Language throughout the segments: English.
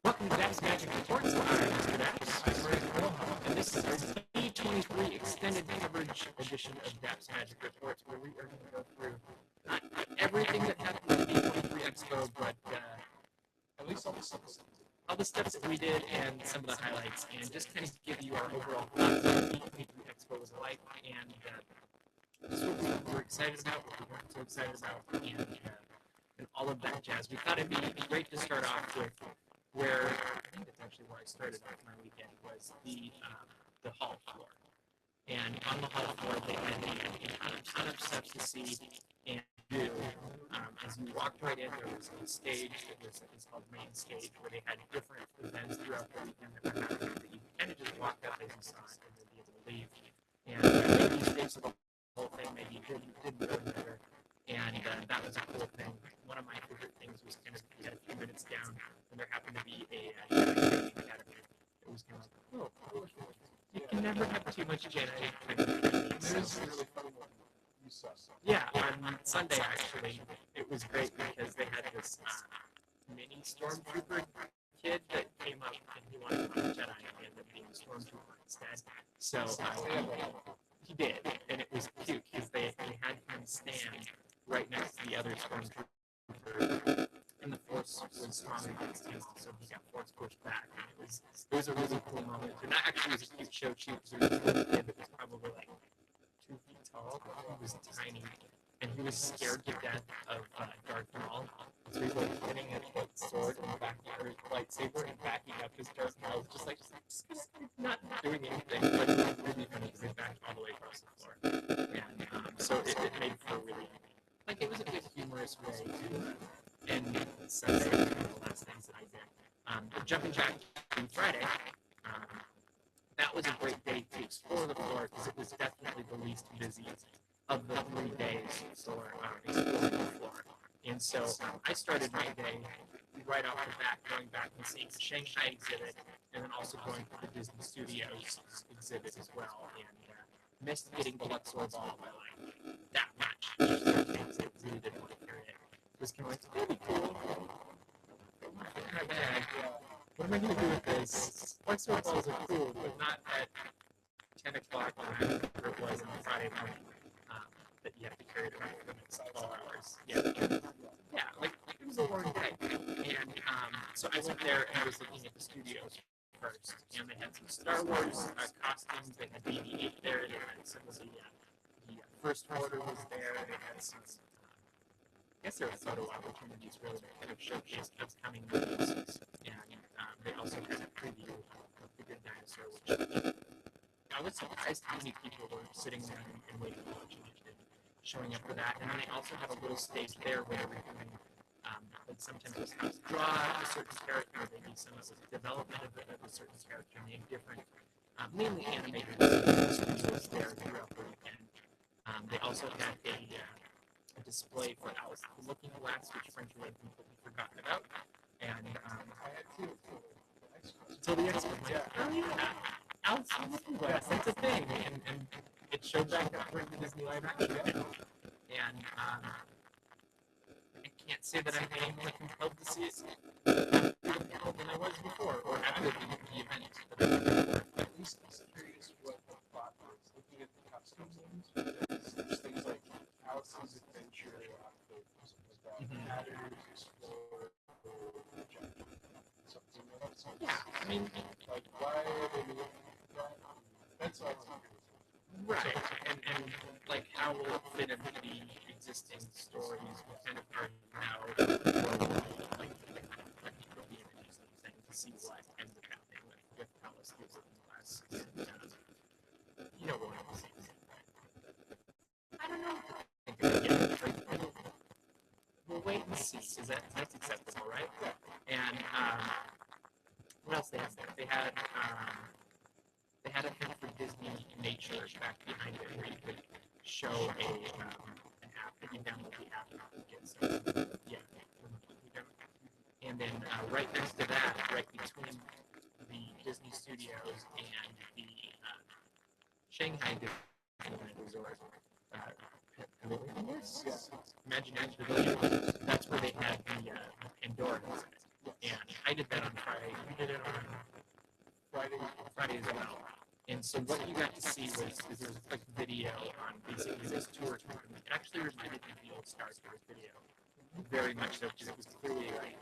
Welcome to DAPs Magic Reports. I'm Mr. DAPs. And this is our D23 extended coverage edition of DAPs Magic Reports, where we are going to go through not everything that happened at D23 Expo, but at least all the stuff that we did and some of the highlights, and just kind of give you our overall thoughts on what D23 Expo was like, and just what we were excited about, what we weren't so excited about, and all of that jazz. We thought it'd be great to start off with where I think that's actually where I started off my weekend, was the hall floor. And on the hall floor, they had a ton of stuff to see and do. As you walked right in, there was a stage it's called Main Stage, where they had different events throughout the weekend that were happening that you kind of just walked up as you saw it and then be able to leave. And maybe you stayed for the whole thing, maybe you didn't really matter. And that was a cool thing. One of my favorite things was kind of get a few minutes down, and there happened to be a training academy. It was kind of like, oh, you can never have too much Jedi. Yeah, on Sunday actually, it was great because they had this mini stormtrooper kid that came up and he wanted to be a Jedi and he ended up being a stormtrooper instead. So he did, and it was cute because they had him stand right next to the other stormtrooper, and the force was strong against him, so he got force pushed back. And it was a really cool moment, and that actually was a cute show too, because there was this little kid that was probably like 2 feet tall, but he was tiny, and he was scared to death of Darth Maul. So he was like hitting his sword and backing, or his lightsaber and backing up his Darth Maul, just not doing anything, but it was really funny because they backed all the way across the floor. And so it made for a really, like, it was a good humorous way to end Sunday, one of the last things that I did. But jumping back to Friday, that was a great day to explore the floor because it was definitely the least busy of the 3 days for exploring the floor. And so I started my day right off the bat, going back and seeing the Shanghai exhibit, and then also going to the Disney Studios exhibit as well. And missed getting the Luxor ball by like that much. Things I really didn't want to carry it. It was kind of like, that'd be cool. In my bag. What am I going to do with this? Luxor balls are cool, but not at 10 o'clock or whatever it was on Friday morning. That you have to carry it around for the next 12 hours. Yeah, like it was a long day. And so I went there and I was looking at the studios first, and they had some Star Wars costumes. They had BB-8 there. They had some of the First Order was there. They had some, I guess there were photo opportunities really to kind of showcase upcoming movies. And they also had a preview of The Good Dinosaur, which I was surprised how many people were sitting there and waiting to watch it. Showing up for that, and then they also had a little stage there where they were doing, like sometimes it was how to draw a certain character, maybe some of the development of a certain character, and they had different, mainly animated studios there throughout the weekend. They also had a display for Alice the Looking Glass, which frankly I'd completely forgotten about, and until the expo, Alice the Looking Glass, that's a thing, and it showed back up during the Disney live action video. And I can't say that I'm any more compelled to see it than I was before, or after the event. At least I was curious what the thought was looking at the costumes, because there's things like Alice's Adventure, Matters, Explore, something else. Yeah, I mean, like, why are they looking at that? That's all I'm curious. Right, and like how will it fit into the existing stories? We kind of already know, like people be an interesting thing to see what ends up happening with Alice the Looking Glass. You know what I'm saying? I don't know what to think of it yet. We'll wait and see. That's acceptable, right? And what else they have there? They had a thing for Disney Nature back behind it where you could show an app, and you download the app and you get some, and then right next to that, right between the Disney Studios and the Shanghai Disneyland Resort, Imagination Pavilion, that's where they had the Pandora exhibit. And I did that on Friday. We did it on Friday as well. And so what you got to see was there was like video on basically this tour company. It actually reminded me of the old Star Tours video, very much so, because it was clearly like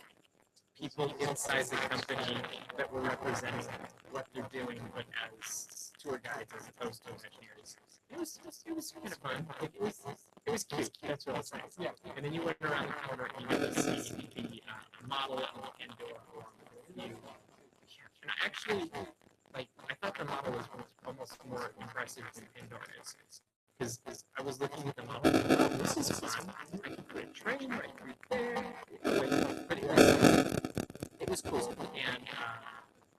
people inside the company that were representing what they're doing, but as tour guides as opposed to engineers. It was kind of fun. Like, it was cute. That's what I'll say. Yeah. And then you went around the corner and you got to see the model of Pandora along with you. And I actually, like, I thought the model was almost more impressive than Pandora's. Because I was looking at the model and I thought, this is fun. I can put a train right through there. But it was cool. And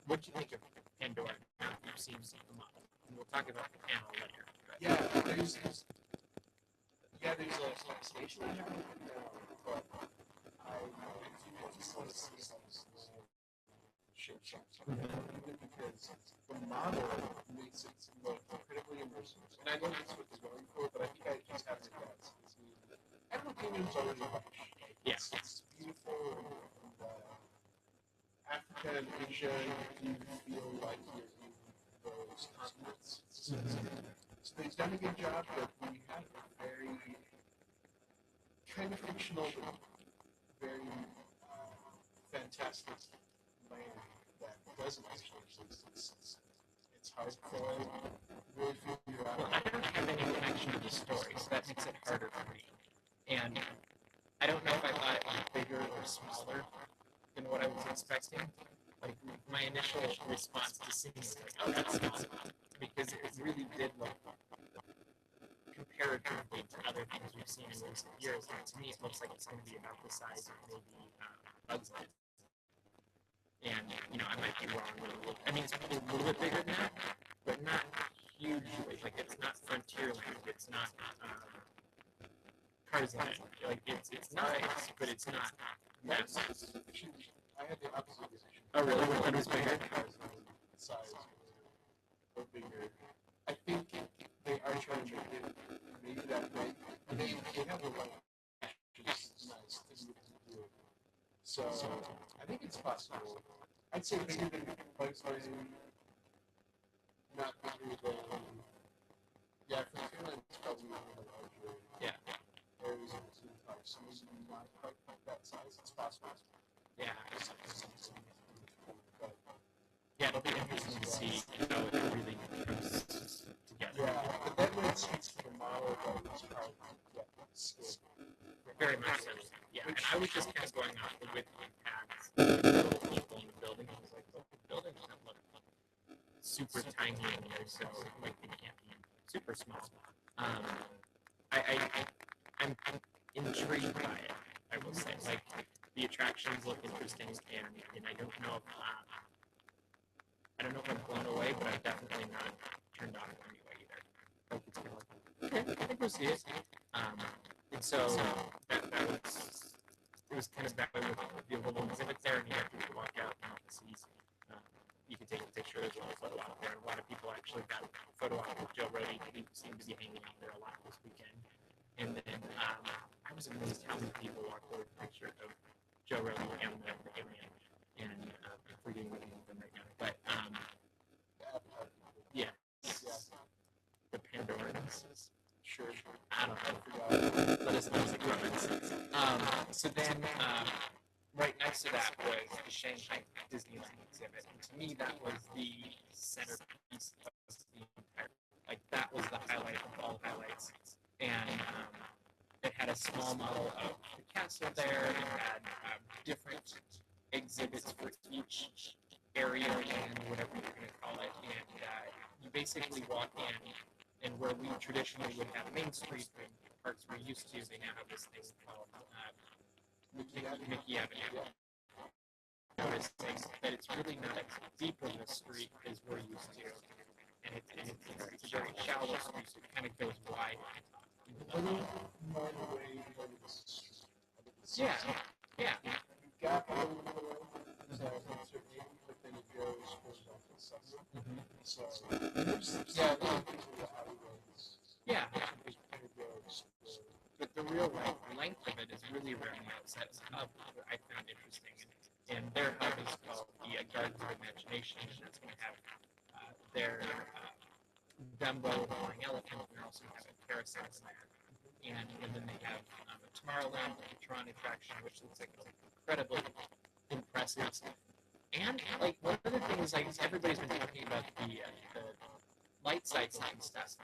what do you think of Pandora now that you've seen the model? And we'll talk about the panel later. But. Yeah, there's a station in there, but I just want to see some shape shots. Even because the model makes it look incredibly immersive. And I know that's what they're going for, but I think I just have to guess. Everything's already much. Yes. It's beautiful. And, Africa and Asia, you feel like you're in those continents. So they've done a good job, but we have a very kind of fictional, but very fantastic land that doesn't actually exist. It's hard to really figure out. Well, I don't have any connection to the story, so that makes it harder for me. And I don't know if I thought it was bigger or smaller than what I was expecting. Like, my initial response to seeing it was like, oh, that's small. Because it really did look comparatively to other things we've seen in recent years. And to me, it looks like it's going to be about the size of maybe Bugs Life. And, you know, I might be wrong. I mean, it's probably a little bit bigger than that, but not hugely. Like, it's not Frontierland. It's not Tarzan. Like, it's nice, but it's not massive. I had the opposite decision. Oh, really? I thought it was bigger? Size or bigger. I think they are trying to make it maybe that way. And they have a lot of nice things to do. So I think it's possible. I'd say bigger than Bugs Life, not bigger than. Yeah, Frontierland is probably one of the larger areas of the theme park. So maybe not quite that size. It's possible. Yeah. Yeah, it'll be interesting to see how it really comes together. Yeah, but then when it speaks to the model, that was hard to get scale. Very much so. Yeah, and I was just kind of going off the width impacts of the little people in the building. I was like, well, the buildings don't look super tiny in there, so like they can't be super small. I'm intrigued by it, I will say. Like, the attractions look interesting, and I don't know if I'm blown away, but I'm definitely not turned off in any way either. Like, it's kind of like, okay, I think we'll see it. And so it was kind of that way with the little exhibit there, and you have to walk out and see. You can take a picture as well as a photo out there. A lot of people actually got a photo out with Joe Rody. He seemed to be hanging out there a lot this weekend. And then I was amazed how many people walked over the picture of Joe Rody and the alien. And I'm forgetting the name of them right now. But yeah, the Pandorans. Sure. I don't know. Let us know in the comments. So then, right next to that was the Shanghai Disneyland exhibit. And to me, that was the centerpiece of the entire. Like, that was the highlight of all highlights. And it had a small model of the castle there. It had different exhibits for each area and whatever you're going to call it. And you basically walk in, and where we traditionally would have Main Street and parks we're used to, they now have this thing called Mickey Avenue. Noticing that it's really not as deep of a street as we're used to, and it's a very shallow street, so it kind of goes wide. Yeah. You've got a little bit of but then it goes back to the summer. So, yeah, the alleyways. Yeah. But the real length of it is really around the outside of the hub, what I found interesting. And their hub is their Dumbo flying elephant, and they also have a carousel in there. And then they have a Tomorrowland Tron attraction, which looks like incredibly impressive. And like one of the things, like everybody's been talking about the light sites and stuff.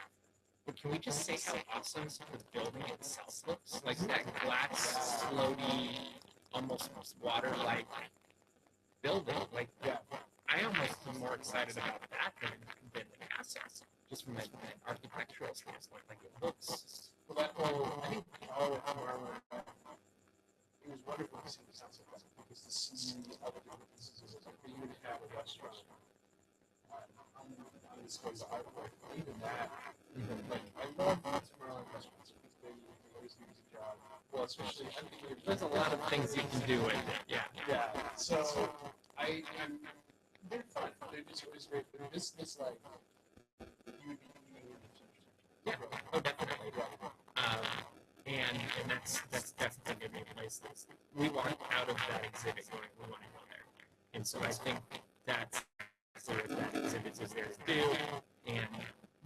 But can we just say how awesome the building itself looks? Like that glass, floaty, almost water-like building. Like, I almost am more excited about that than the castle, just from an architectural standpoint. Like it looks. Well, that whole, I think all of Tomorrowland, it was wonderful to see the sunset because to see other different pieces of it. We even have a restaurant on this place, even that. Like, I love Tomorrowland restaurants because they always do a good job. Well, especially, I think there's a lot of things you can do with it. Yeah. Yeah. So, they're fun. They're just always great. But this like, you would be yeah. Oh, definitely. And that's definitely a good place. We walked out of that exhibit going, we want to go there. And so I think that's what that exhibit is there to do. And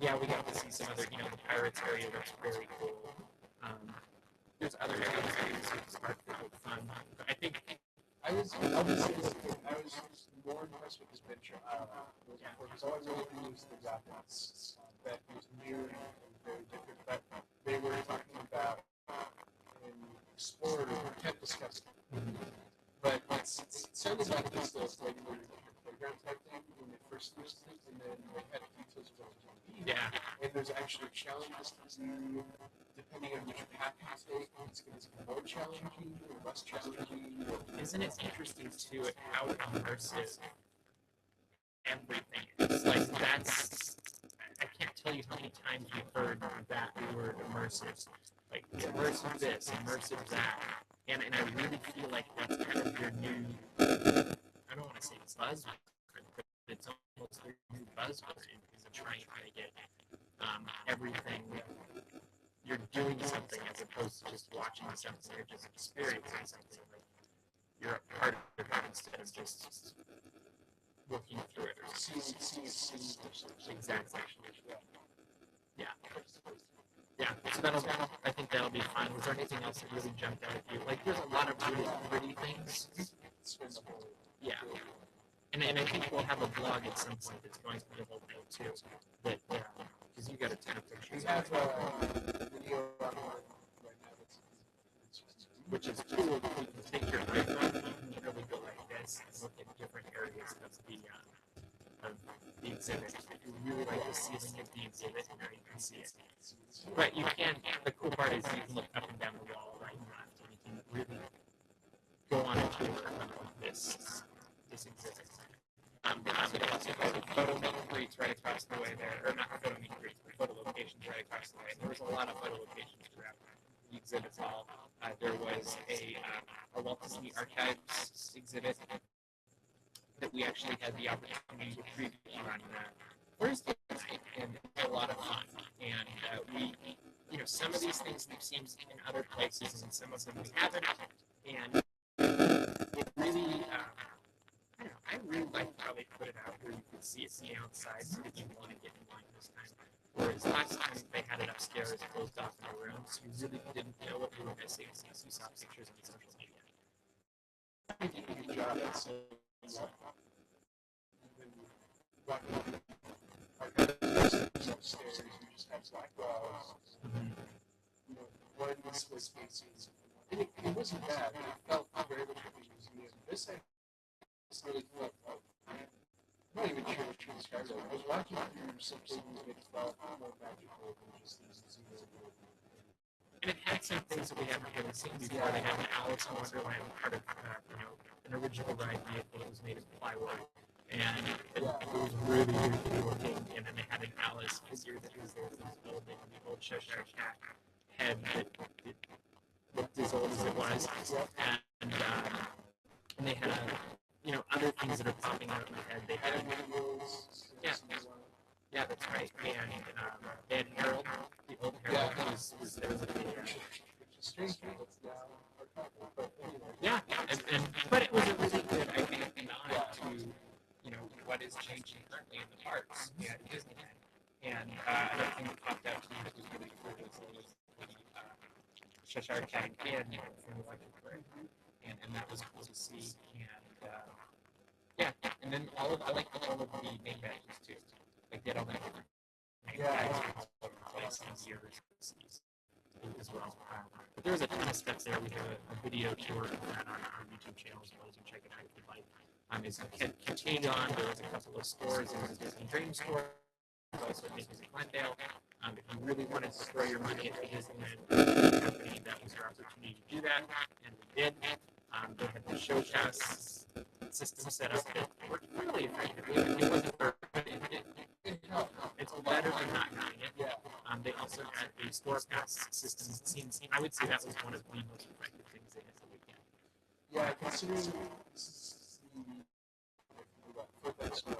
yeah, we got to see some other, the Pirates area looks very cool. There's other areas that you see the park that look fun. But I think I was more impressed with this venture because all I really knew was the Japanese that was new and very different. But they were talking about and explored or kept discussing. But it sounded like this was like a playground type thing when they first listed it, and then they had details of what it was going to be. yeah. And there's actually challenges to do. Depending on which path you take, it's going to be more challenging or less challenging. Isn't it interesting too at how immersive everything is? Like I can't tell you how many times we've heard that word immersive. Like immersive this, immersive that. And I really feel like that's kind of your new, I don't want to say buzzword, but it's almost your new buzzword is to try and make it everything. You're doing something as opposed to just watching something. You're just experiencing something. Like you're a part of it instead of just looking through it or seeing exactly. Yeah. Yeah. So I think that'll be fun. Was there anything else that really jumped out at you? Like there's a lot of really pretty things. Yeah. And I think we'll have a blog at some point that's going through the whole thing too. That because you got a ton of pictures. We have a video online right now which is cool. You can take your iPhone, you can literally go like this and look at different areas of the exhibit. If you really like the ceiling of the exhibit, now you can see it. But you can. The cool part is you can look up and down the wall right and left, and you can really go on a tour of this exhibit. There's also photo meet and greets right across the way there, or not photo meet and greets, but photo locations right across the way. There was a lot of photo locations throughout the exhibits hall. There was a Walt Disney Archives exhibit that we actually had the opportunity to preview on Thursday night, and a lot of fun. And we, some of these things we've seen in other places, and some of them we haven't. And it really, I really like how they put it out where you could see it from the outside if you want to get in line this time. Whereas last time they had it upstairs, closed off in a room, so you really didn't know what you were missing unless you saw pictures on social media. I think you did a good job at saying upstairs, you just have black walls. One was spaces. And it wasn't bad. It felt very much like a museum. This really felt like, I'm not even sure what to describe it. I was watching through some things that felt more magical than just these zoos. And it had some things that we haven't really seen before. They had an Alice in Wonderland part of, an original ride vehicle that was made of plywood. And it was really, really cool looking. And then they had an Alice figure that was there that was building the old Cheshire Cat head that it looked as old as it was. And they had other things that are popping out in my head. They had yeah, that's right. And they had Harold, the old Harold, was there with the yeah, but it was a really good, I think, nod to what what is changing currently in the parks at Disneyland. And another thing that popped out to me that was really cool was the Cheshire Cat and Candy from the Electric Parade. And that was cool to see. And yeah, and then I like all of the name badges too. Like they had all the different name badges for places, years, as well. But there was a ton of stuff there. We have a video tour of that on our YouTube channel as well, as you check it out if you'd like. As you continued on, there was a couple of stores. There was a Disney Dream store, also Macy's in Glendale. If you really wanted to throw your money into Disneyland company, that was your opportunity to do that, and we did. They had the show pass system set up that worked really effectively. It wasn't perfect, but it's better than not having it. They also had a store pass system. I would say that was one of the most effective things they had to do. Yeah, considering this is the Fourth Expo,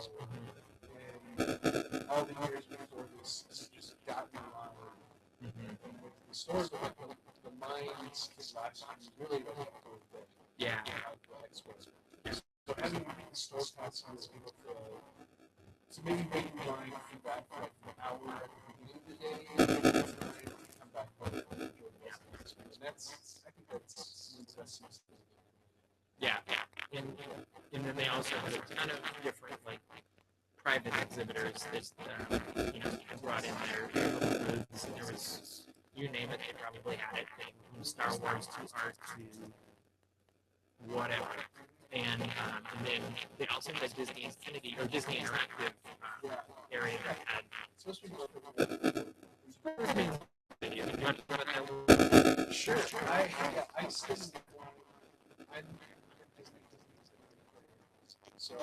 and all the years before this has just gotten in line. And with the stores, the lines this last year really don't have to go with yeah. the Expo. So having the store pass was able to maybe wait in line for that for like an hour at the beginning of the day, and come back home and enjoy the rest of the experience. And I think that's the best. Yeah, and then they also had a ton of different like private exhibitors that brought in their booths. There was, you name it, they probably had it, from Star Wars to art to whatever. And then they also had a Disney Infinity or Disney Interactive area that had. Sure. I still. So I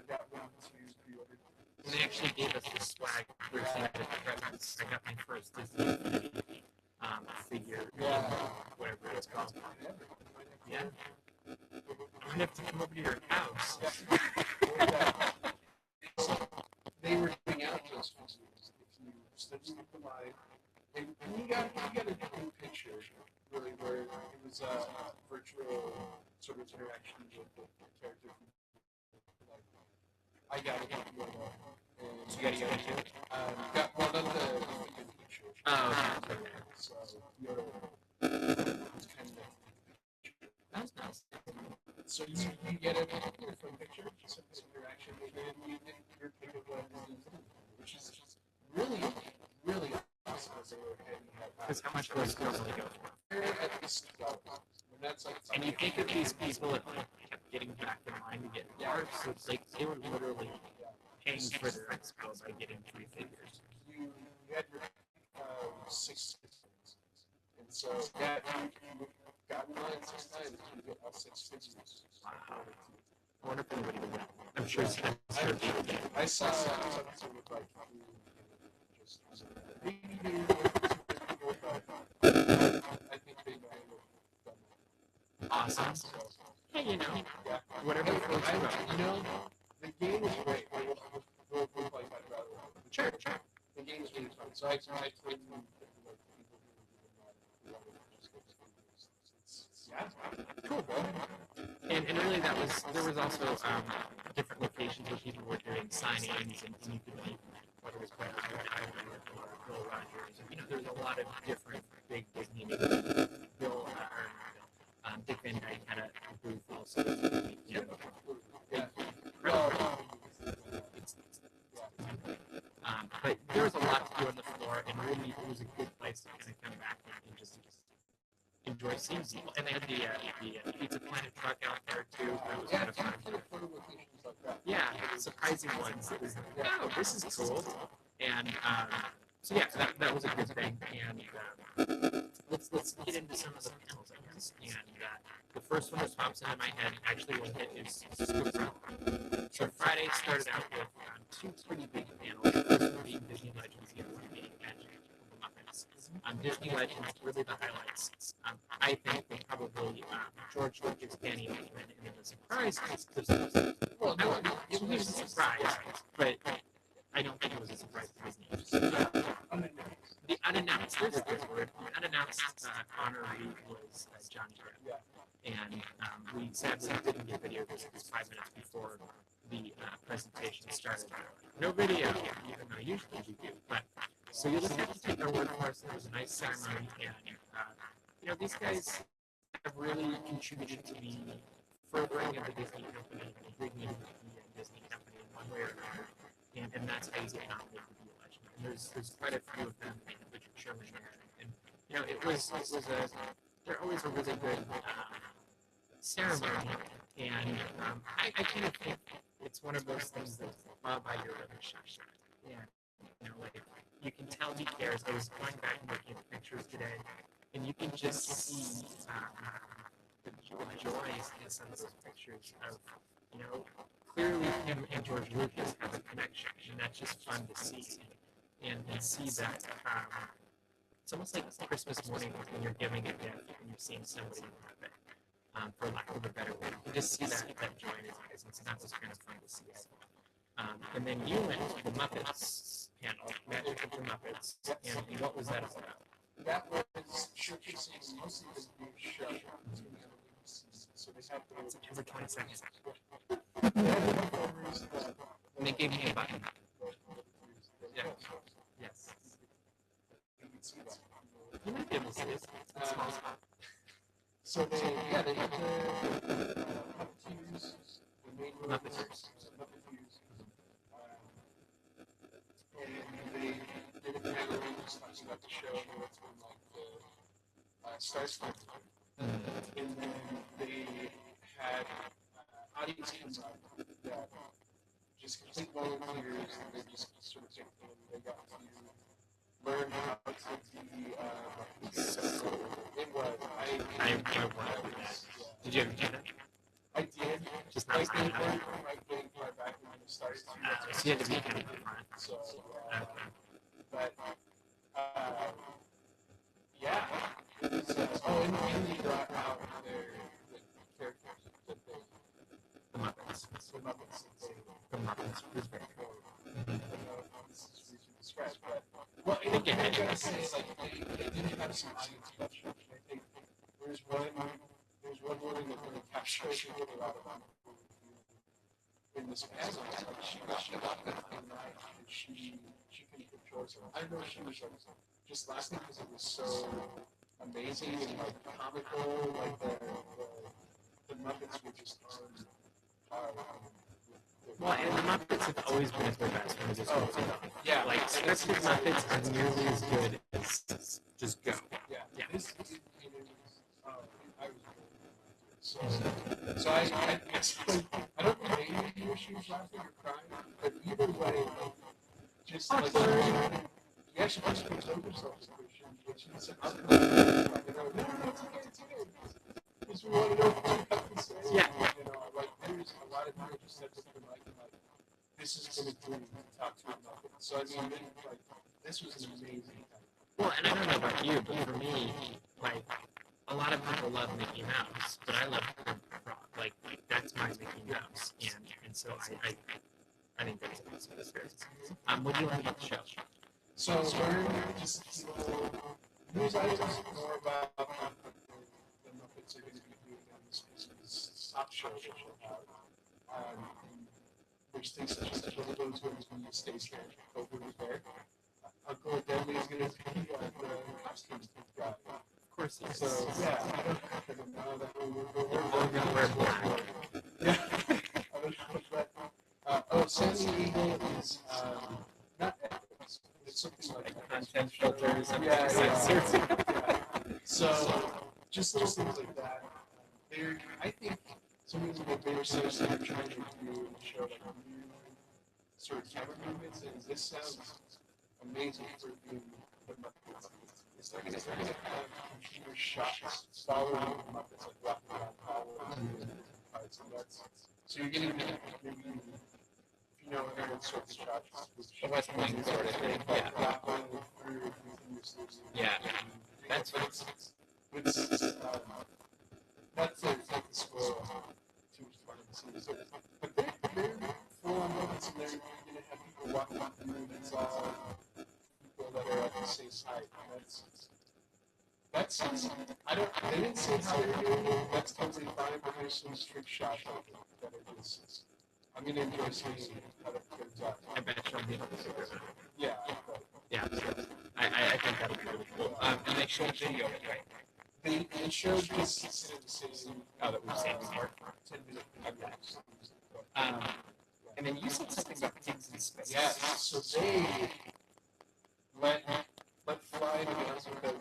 got one to pre-order. And they actually gave us the swag version of the presents. I got my first Disney Infinity figure, whatever it's called. Yeah. I'm gonna have to come over to your house. They were giving out those figures if you stood in the line, and you got a good picture, really, where it was a virtual sort of interaction with the character. I got it. So you got Yoda too? Got one of the picture. Oh, okay. So Yoda was kind of that's nice. So you get a from picture, some interaction, and then you get your pick of what it is, which is really awesome. Because how much does it normally go for? At least that's like. And you think of these people that kept getting back in line to get cards, so it's like they were literally paying for their expo by getting 3 figures. You had your 6 figures, and so you got in line 6 times to get all 6 figures. Wow. I wonder if anybody would know. I'm sure it's I saw something with like just maybe they I think they might have done that. Awesome. Hey, whatever floats your boat. The game is great. We'll play that rather. Sure. The game is really fun. So I played with people who Cool. And really there was also different locations where people were doing signings and you could meet, whether it was Brett or Bill Rogers. There's a lot of different big Disney names. Dick Van Dyke had a booth also. But there was a lot to do on the floor, and really it was a good place to kind of come back and just enjoy seeing people. And they had the Pizza Planet truck out there too. That was kind of fun. Yeah, surprising ones. It was, oh, this is cool. And so yeah, that was a good thing. And let's get into some of the panels, I guess. And the first one that pops into my head, actually one that is Scoop Row. So Friday started out with 2 pretty big panels. The first one being Disney Legends, the other one being Magic of the Muppets. Disney Legends, really the highlights. I think that probably George Lucas, Danny Elfman, and then the surprise case. Well, no, it was a surprise, but I don't think it was a surprise to Disney. The unannounced, there's a good word. The unannounced honoree was Johnny Depp. And we sadly didn't get video. This was 5 minutes before the presentation started. No video, even though usually we do. But so you just have to take our word for it. It was a nice ceremony, and these guys have really contributed to the furthering of the Disney company and bringing the Disney company in one way or another. And that's how you get nominated to be a legend. And there's quite a few of them, Richard Sherman there. And they're always a really good ceremony. And I kind of think it's one of those things that's Bob Iger really shines. Yeah. Like you can tell he cares. I was going back and looking at pictures today, and you can just see the joy in some of those pictures of, clearly him and George Lucas have a connection, and that's just fun to see. And see that it's almost like Christmas morning when you're giving a gift and you're seeing somebody have it, for lack of a better word. You just see that joy in his eyes, and so that was kind of fun to see as well. And then you went to the Muppets panel, Magic of the Muppets, and what was that all about? That was showcasing mostly the new show. So they have September 22nd. the And they gave me a button. Yeah. Yes. You might be able to see this. It's a small spot. So they had the Puppeteers, the main Muppeteers. And they did a panel just talking about the show and what's been like the Stars Fund. And then they had audience comes up that just complete volunteers and they just sort of took them. They got to learn how to be so it was I wanted to do that. Did you ever do that? I did. Just not Like they stand weren't up. quite getting far back when they started to. So you had to be kind of front. So Okay. but yeah. It was, and they brought out the characters that they The Muppets. the Muppets that they The Muppets was very cool. I don't know if this is easy to describe, but well, I think I gotta say, like they did have some audience questions. I think there's one woman that really captures a lot of them in this panel. Like she got that thing right, and she can control herself. I know she was like just laughing because it was so amazing and like comical, like the Muppets were just on par. Well, and the Muppets have always been at their best when they just go to go. Yeah. Like, scripted Muppets are nearly as good as just go. Yeah. Yeah. This I was so I don't know maybe if she was laughing or crying, but either way, just like you actually just control yourself as a Christian, but she said, I'm not no, it's okay. Because we want to know what you have to say. Yeah. Like there's a lot of people just said to the mic and like, this is going to do talk to nothing. So I mean, like, this was an amazing time. Well, and I don't know about you, but for me, like, a lot of people love Mickey Mouse, but I love Kermit the Frog. Like that's my Mickey Mouse, and so I think that's an awesome experience. What do you learn about the show? So learn just news items more about the Muppets are going to be doing on this top show that you'll have. Which things such as Bilbo's going to be a stage here, Cobra was there. Uncle Deadly is going to be the costume guy. Of course he is. So yeah, I don't know that we're all going to wear black. Yeah, I don't know, but Sandy Eagle is not ethics. It's something like Content filters and yeah. So just little things like that. I think some of what they were saying they're trying to do in the show, like new sort of camera movements, and this sounds amazing for being the Muppets. It's like they're going to have computer shots following the Muppets, like walking around hallways and parts, and that's so you're getting maybe if you know everyone's sort of shots, The West Wing sort of thing. Yeah. flapping through continuously. Yeah. That's what it's. That's like the squirrel. Too much fun to see. So, but they're full on moments, and they're going to have people walking through, and it's all people that are at the same height. That's they didn't say how they're doing it. That's totally fine, but there's some strict shots that are just I'm gonna enjoy seeing how that turns out. I bet you'll be able to figure it out. Yeah. Yeah, I think that'll be really cool. And they showed video, right? They showed this instead of the same That we've seen before. 10-minute Okay. And then you said something about pigs in space. Yeah, so they let fly the guns without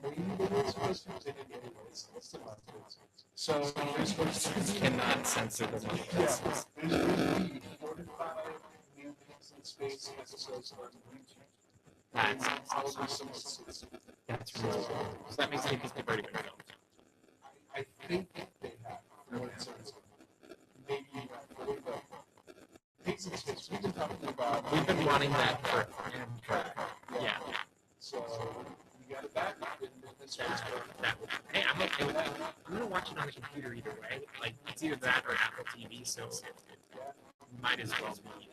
maybe they weren't supposed to, they didn't anyways. It's still not good. So there's supposed to You be cannot censor the money. there's going to be 4 to 5 new pigs in space episodes on YouTube. That's probably some suits. That's really cool. So that makes me think they've already been filmed. I think they have. Maybe not fully, but pigs in space. We've been talking about. We've been wanting that for yeah. So we got it back. Hey, I'm okay with that. I'm gonna watch it on the computer either way. Like it's either that or Apple TV, so it might as well be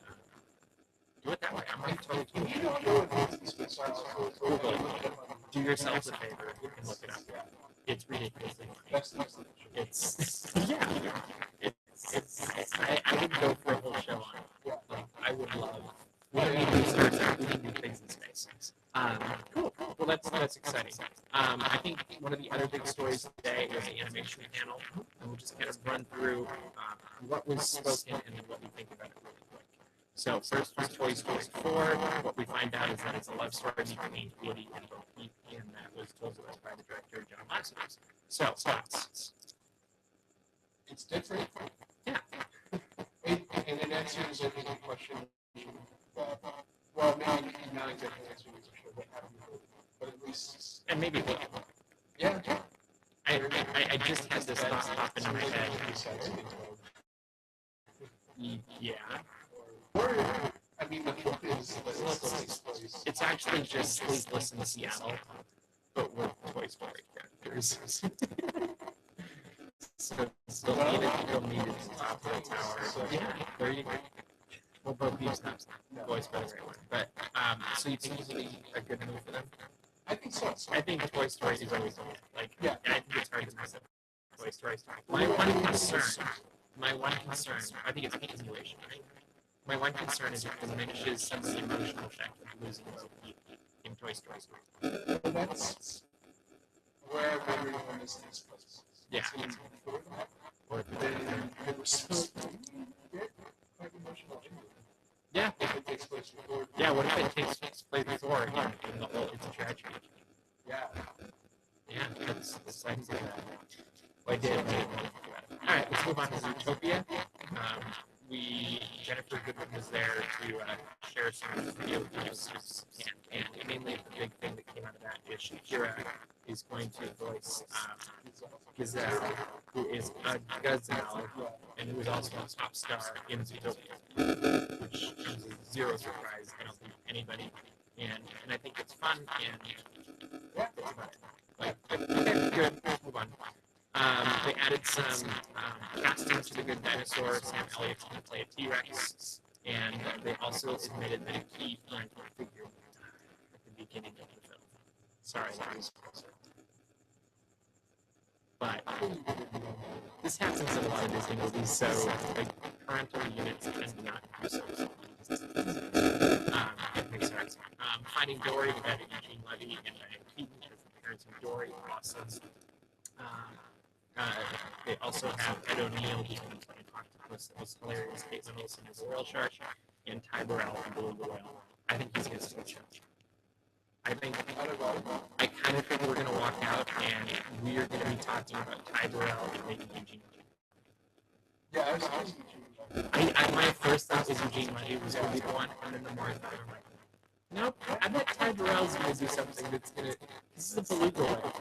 do it that way. I'm like totally cool. You don't know what pigs in space are. Google it. Do yourself a favor and look it up. It's ridiculously funny. It's yeah. I would go for a whole show on it. Like I would love. We don't need new stars. We need new things in space. Cool. Well, that's exciting. I think one of the other big stories today was the animation panel, and we'll just kind of run through what was spoken and then what we think about it really quick. So first was Toy Story 4. What we find out is that it's a love story between Woody and Bo Peep, and that was told to us by the director John Lasseter. So thoughts? It's different. Yeah. And it answers every question. Well, maybe not exactly answering your question, but at least. And maybe what? Yeah. I just had this thought pop into my head. Yeah. Or, I mean, the hope is that it still takes place. It's actually just Sleepless in Seattle, but with Toy Story characters. So still needed to top of the tower. Yeah, there you go. Well, Bo Peep's not voiced by the right one. But, so you think it'll be a good move for them? I think so. I think Toy Story is always a hit. Like, yeah. I think it's hard to mess up Toy Story. My one concern, I think it's a continuation, right? My one concern is it diminishes some of the emotional effect of losing Bo Peep in Toy Story. Well, that's where memory of this takes place. Yeah. Or they were so quite emotional. Yeah. If it takes place before. Yeah, what if it takes place before again? And the whole, it's a tragedy. Yeah. Yeah, that's I can see that. Well, I did. All right, let's move on to Zootopia. Jennifer Goodwin was there to share some video clips, and mainly the big thing that came out of that is Shakira is going to voice Gazelle, who is a gazelle, and who is also a top star in Zootopia, which comes as zero surprise, I don't think, anybody. And I think it's fun, and that's about it. Like, okay, good, move on. They added some casting to The Good Dinosaur. Sam Elliott's going to play a T-Rex, and they also admitted that a key parental figure will die at the beginning of the film. Sorry, that was but this happens in a lot of Disney movies, so like parental units tend not to do so. It makes sense. Finding Dory, we had Eugene Levy and Diane Keaton as the parents of Dory, awesome. They also have Ed O'Neill, who's going to play an octopus that was hilarious, Kate Winslet as a whale shark, and Ty Burrell from Beluga Whale. I think he's going to switch up. I kind of think we're going to walk out and we're going to be talking about Ty Burrell and maybe Eugene Levy. Yeah, I was Eugene. My first thought was Eugene Levy was going to be the one, and then the more I thought, I'm like, nope, I bet Ty Burrell's going to do something that's going to. This is a Beluga Whale.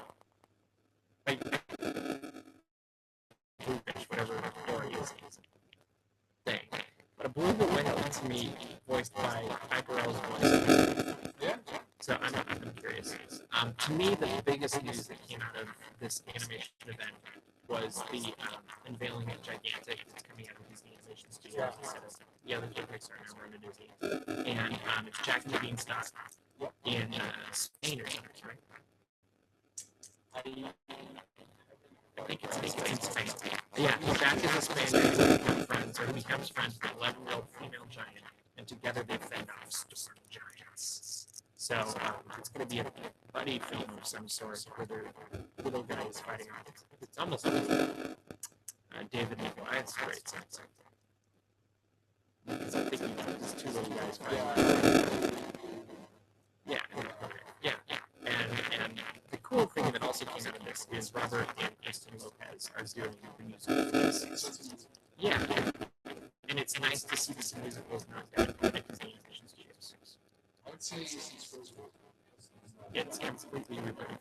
Like, bluefish, whatever Dory is thing. But a beluga whale, to me, voiced by Ty Burrell's voice. Yeah. So I'm curious. To me, the biggest news that came out of this animation event was the unveiling of Gigantic that's coming out of Disney Animation Studios instead of the other two Pixar now in Disney. And it's Jack and the Beanstalk in Spain or something, right? I think it's in Spain. Yeah, Jack is a Spaniard who become friends, or who becomes friends with an 11-year-old female giant, and together they fend off storm giants. So it's going to be a buddy film of some sort where the little guy is fighting off. It's almost like David and Goliath's great sense. Because I'm thinking about these two little guys fighting off. Yeah, yeah. And the cool thing that also came out of this is Robert and Kristen Lopez are doing the musical. Yeah, and it's nice to see this musicals not dead at Disney Animation Studios. I would say It's completely rebooted.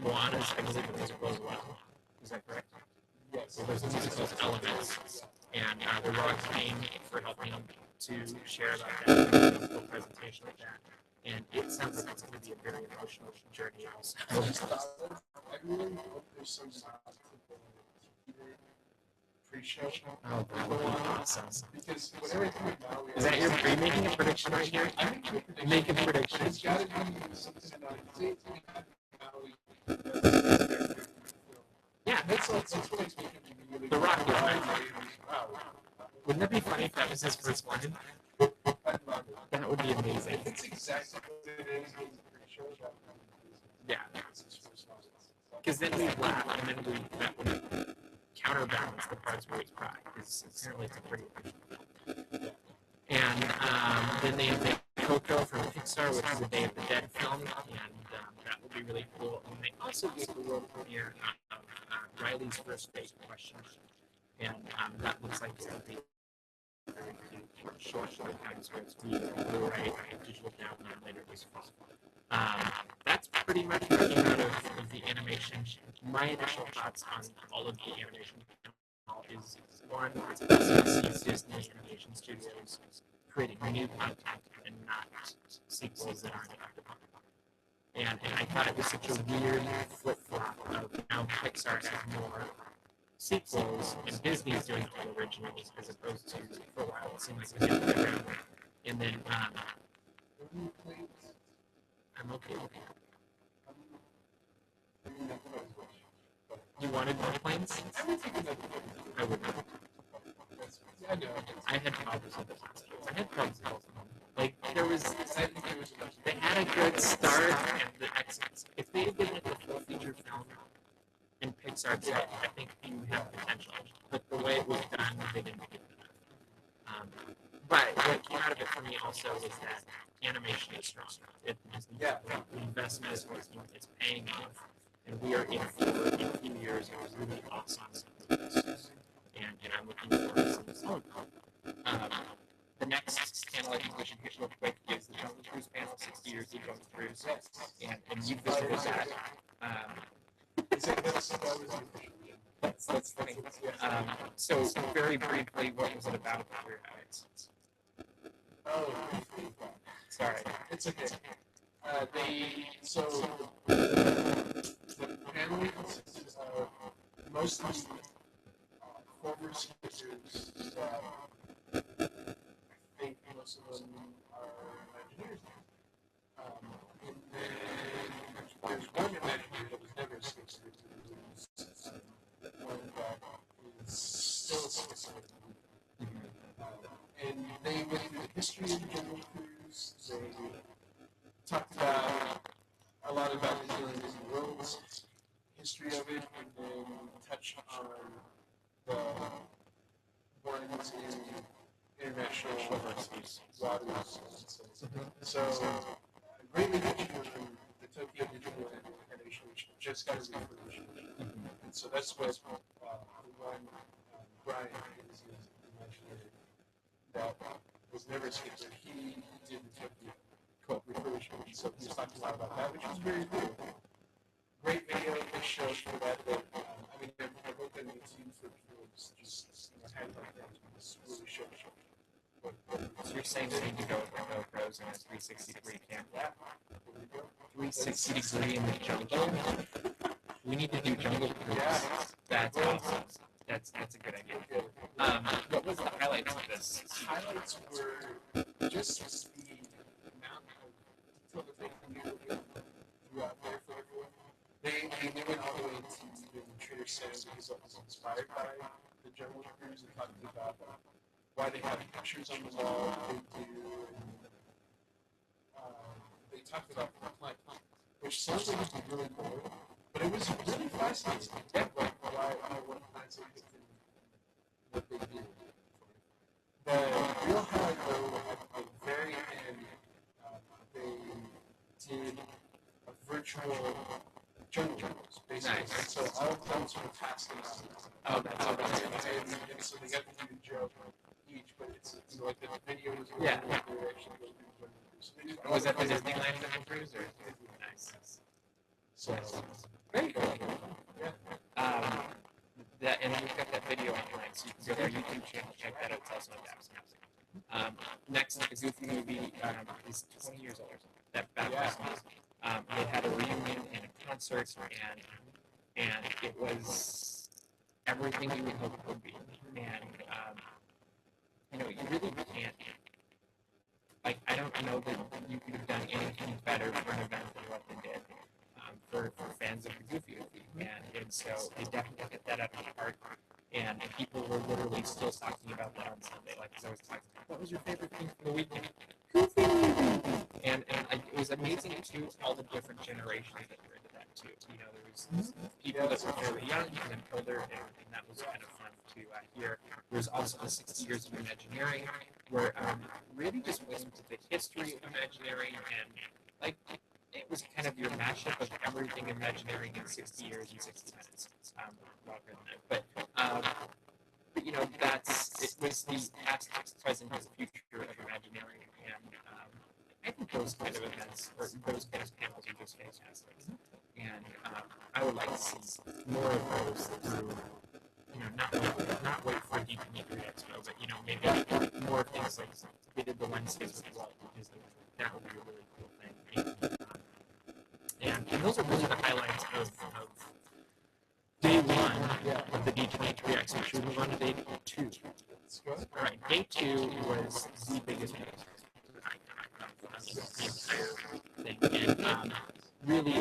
Moana's, I believe, a musical as well. Is that correct? yes. So there's musical elements, and the Rock came for helping to share about that musical presentation of that. And it sounds like it's going to be a very emotional journey also. I really hope there's some pre-show. Oh, that would be awesome. Because whatever it's doing now, Is that your making a prediction right here? I'm making a prediction. Make a prediction. It's got to be something about it. Yeah, That's what makes me really The Rock was nice. Wow. Wouldn't that be funny if that was his first line? That would be amazing. It's exactly what it is. Yeah. Because then we laugh, and then that would counterbalance the parts where we cry. Because apparently it's a pretty emotional film. And then they have Coco from Pixar, which is a Day of the Dead film, and that will be really cool. And they also gave the world premiere of Riley's First Fake Question, and that looks like it's going to be very short times where it's being Blu-ray and digital download later this fall. That's pretty much what came out of the animation. My initial thoughts on all of the animation is one, it's awesome to see Disney Animation Studios creating new content and not sequels that aren't acted upon. And I thought it was such a weird flip-flop of now Pixar has more sequels and Disney's doing all originals as opposed to, for a while, it seemed like it was the other way around. And then, I'm okay with that. You wanted more planes? I would not. I had problems with it last year. I had problems with both of them. Like, they had a good start, and if they had given it the full feature film in Pixar's head, I think you have potential. But the way it was done, they didn't give it enough. But what came out of it for me also was that animation is strong. The investment is working, it's paying off, and we are in for a few years of really awesome and I'm looking forward to some solid content. The next panel I think we should hit real quick is the Jungle Cruise panel, 60 years of Jungle Cruise, and you visited that. That's funny. So very briefly, what was it about that you were at? Sorry. It's okay. The panel consists of mostly former speakers that I think most of them are engineers. And then there's one engineer that was never a skipper, one that is still a skipper. And they went through the history of the Jungle Cruise. They talked about a lot about New Zealand and the world's history of it, and then touched on the ones in international waters. So, greatly mentioned the Tokyo Digital Animation, which just got a refurbishment. And so that's what the one Brian is mentioning that was never a skipper. He did the Tokyo refurbishment. So he was talking a lot about that, which was very cool. Great video, big show for that. I wrote that in the team for people just highlight that. It's really show. So you're saying we need to go with the GoPros and a 360-degree camera? 360-degree in the jungle? We need to do Jungle Cruise. Yeah. That's awesome. That's a good idea. What was the highlights of this? The highlights were just the amount of detail that they threw out there for everyone. They went all the way to the Trader Sam, because I was inspired by the journal crews and talking about why they have pictures on the wall they do. And, they talked about plant, which sounds like it'd be really boring, but it was really fascinating. Like why what plants they picked and what they do. The real highlight though at the very end, they did a virtual journal basically. Nice. And so all of them sort of passed them out. Oh, that's awesome. And so they got to do a joke each, but it's like the video was Yeah. they were actually going through the journal. So they did Was that the Disneyland Jungle Cruise or? Nice. So Very cool. yeah. And we've got that video online, so you can go to our YouTube channel, check that out. It's also on DAPs. Next, the Goofy movie is 20 years old. That back Christmas. They had a reunion and a concert, and it was everything you would hope it would be. And you really can't. Like, I don't know that you could have done anything better for an event than what they did for fans of the Goofy movie. And so they definitely hit that out of the park. And people were literally still talking about that on Sunday. Like, as I was talking, what was your favorite thing from the weekend? Goofy movie. And it was amazing, too, all the different generations that were into that, too. There was people that were fairly young and then older, and that was kind of fun to hear. There was also the 60 Years of Imagineering, where really just went into the history of Imagineering, and, like, it was kind of your mashup of everything Imagineering in 60 years and 60 minutes. Longer than that. But it was the past, present, and future of Imagineering, and I think those kind of events, or those kind of panels are just fantastic. And I would like to see more of those through, not wait for D23 Expo, but, maybe more things like we did the Wednesdays with Walt Disney. That would be a really cool thing. And those are really the highlights of day one of the D23 Expo. Should we move on to day two? All right, day two was the biggest day of the entire thing. And really,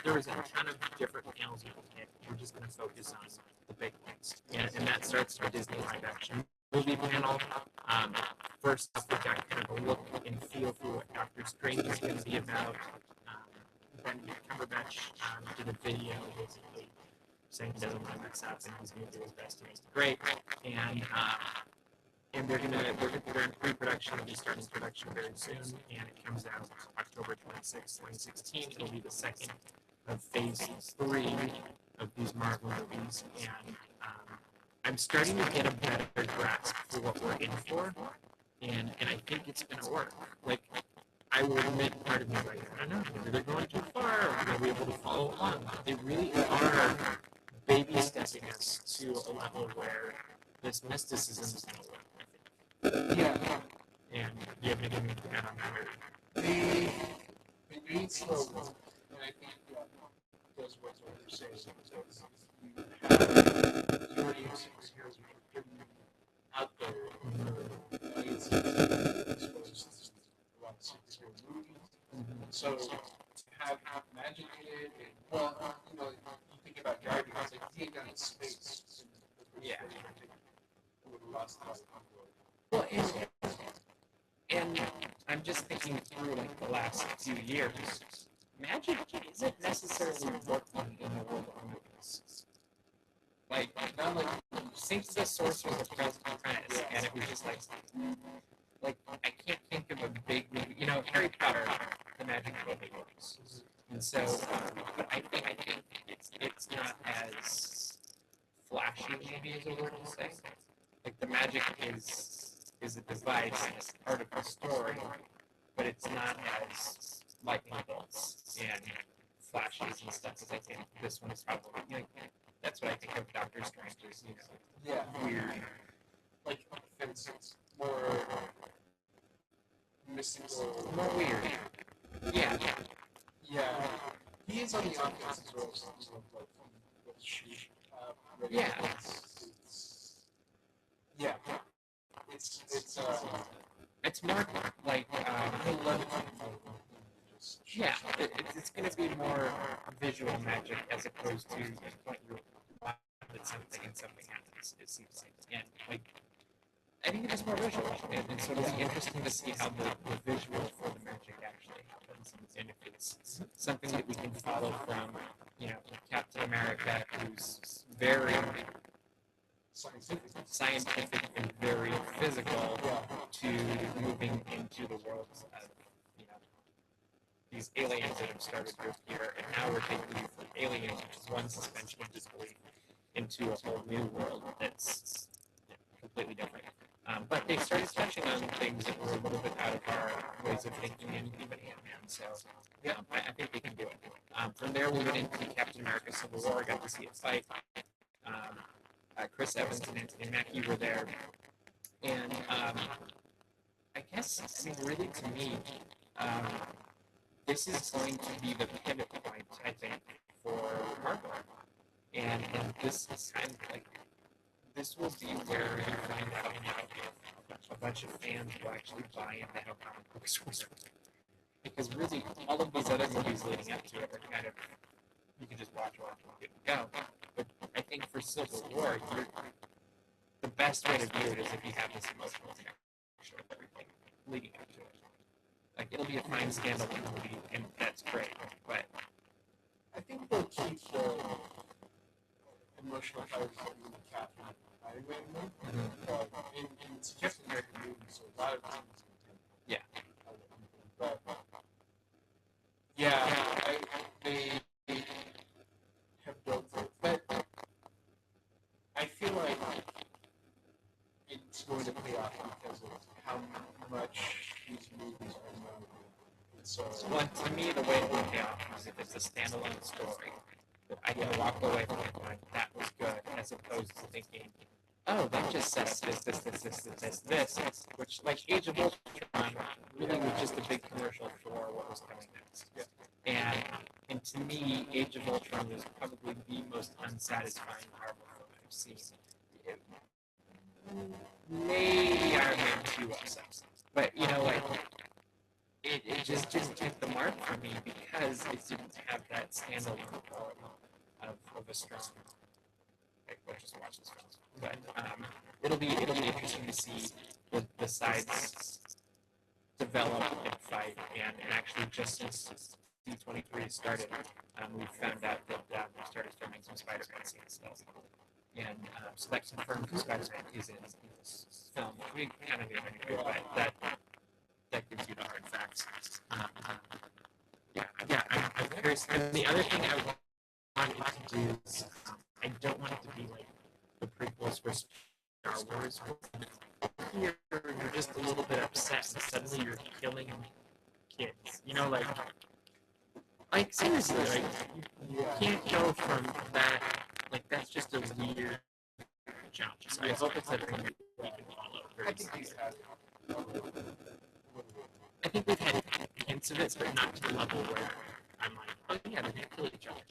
there was a ton of different panels you could hit. We're just going to focus on the big ones. And that starts with Disney live action movie panel. First up, we got kind of a look and feel for what Doctor Strange is going to be about. Benedict Cumberbatch did a video basically saying he doesn't want to mess up and he's going to do his best to make it great. And they're in pre-production. They'll be starting production very soon, and it comes out October 26, 2016. It'll be the second of Phase 3 of these Marvel movies, and I'm starting to get a better grasp for what we're in for, and I think it's going to work. Like, I will admit, part of me is like, I don't know, maybe they're going too far, or maybe able to follow along. They really are baby stepping us to a level where this mysticism is going to work, I think. Yeah. And do you have anything to add on that? They being slow, and I think does what you're saying. You have majority of superheroes which are pretty out there for audiences exposed to a lot of superhero movies. So to have magic in it, and well, you think about Guardians, like he ain't got in space. Yeah. Would have lost a lot of people. Well, and I'm just thinking through like the last few years, magic isn't necessarily working in the world of movies. Like, not like Saint the Sorcerer's Apprentice, and it was just like I can't think of a big movie. Harry Potter, the magic totally works, and so, but I think it's not as flashy maybe as a word to say. Like the magic is a device and it's part of the story, but it's not as lightning bolts and flashes and stuff as I think this one is probably. That's what I think of Doctor Strange is, weird. Like, it's more mystical. More weird. Yeah. Yeah. He is on the offense as well as like shoot. Yeah. It's more like it's going to be more visual magic as opposed to what that something happens. It seems like, and like I think it's just more visual, and so it'll be interesting to see how the visual for the magic actually happens, and if it's something that we can follow from, you know, Captain America, who's very scientific and very physical, to moving into the world of, you know, these aliens that have started to appear, and now we're taking you from aliens, which is one suspension of disbelief, into a whole new world that's completely different. But they started touching on things that were a little bit out of our ways of thinking, and even Ant-Man. So I think they can do it. From there, we went into Captain America: Civil War. Got to see it fight. Chris Evans and Anthony Mackie were there, and I guess, I mean, really, to me, this is going to be the pivot point, I think, for Marvel. And this is kind of like, this will be where you find out if a bunch of fans will actually buy into how comic books work. Because really, all of these other movies leading up to it are kind of, you can just watch and go. But I think for Civil War, the best way to view it is if you have this emotional connection with everything leading up to it. Like, it'll be a fine standalone movie, and that's great. But I think they'll keep the emotional fires in the Captain Iron Man movie. And it's a Captain American movie, so a lot of things can yeah. But yeah, they have built it. But I feel like it's going to pay off because of how much these movies are known. So, well, to me, the way it will pay off is if it's a standalone story. I can walk away from it going, that was good, as opposed to thinking, oh, that just set up this, which, like, Age of Ultron really was just a big commercial for what was coming next. And to me, Age of Ultron was probably the most unsatisfying Marvel film I've seen. Maybe Iron Man 2 also. But, you know, like, it just didn't hit the mark for me because it didn't have that standalone quality of a strong. Like, let's just watch this film. But it'll be interesting to see the sides develop and fight, and actually just since D23 started, we found out that we started filming some Spider-Man scenes still. And so that confirmed Spider-Man is in this film. We kind of knew anyway, but that gives you the hard facts. I'm curious. And the other thing I wanted to do is, I don't want it to be like the prequels for Star Wars. Here, you're just a little bit upset, and suddenly you're killing kids. You know, like seriously, like you can't go from that. Like, that's just a weird jump. So I hope it's something that we can follow very easily. I think we've had hints of it, but not to the level where I'm like, oh yeah, they're gonna kill each other.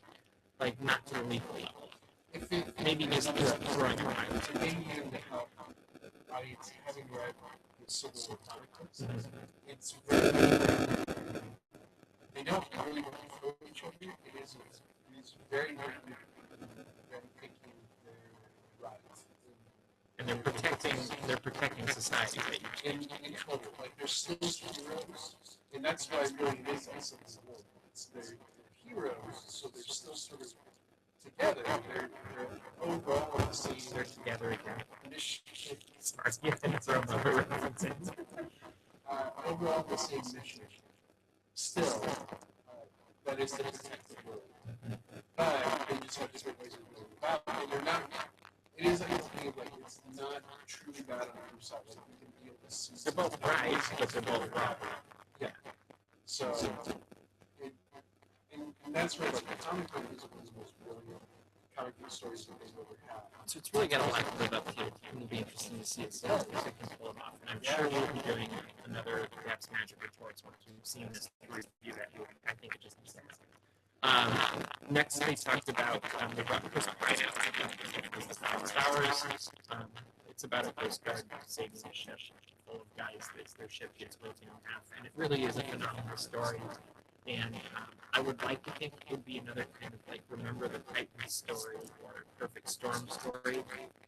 Like, not to the lethal level. Maybe just throwing a knife. To maybe even to help audience having read the Civil War comic books, it's very, they don't really want to kill each other. It is very, very thinking they're right. And they're protecting society. In total, like, they're still heroes, and that's why really it is like Civil War. They're heroes, so they're still sort of together. They're overall on the same. They're together again. Mission. Sorry, throw another reference in. Overall the same mission. Still, that is to protect the world. But they just have different ways of going about it. And they're not. It is like a thing of, like, it's not truly bad on either side. Like, we can be able to see. They're both right, but they're both wrong. Yeah. So, and that's where, like, the comic book is one of the most brilliant comic book stories that they've ever had. So it's really got a lot to live up to. It'll be interesting to see it so if it can pull it off. And I'm sure we'll be doing another DAPs Magic Reports once we've seen this review that movie. I think it just needs to happen. Next, they talked about they brought Chris Pine out. Towers. It's about a Coast Guard saving a ship full of guys that their ship gets broken in half, and it really is a phenomenal story. And I would like to think it would be another kind of like Remember the Titans story or Perfect Storm story.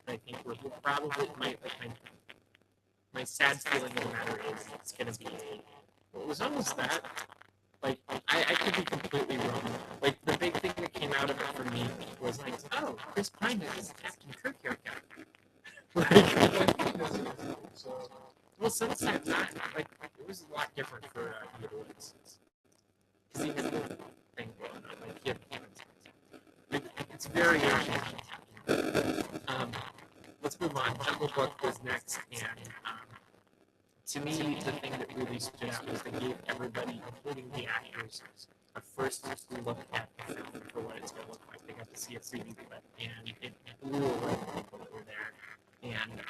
I think we're probably my sad feeling of the matter is it's going to be it was almost that. Like I could be completely wrong. Like the big thing that came out of it for me was like, oh, Chris Pine is Captain Kirk haircut. Well, sometimes not. Like it was a lot different for Theodore because he had the thing going on. Like he had it's very let's move on. Jungle Book was next, and to me, the thing that really stood out was they gave everybody, including the actors, a first look at the film for what it's going to look like. They got to see a preview clip, and it blew away the people that were there. And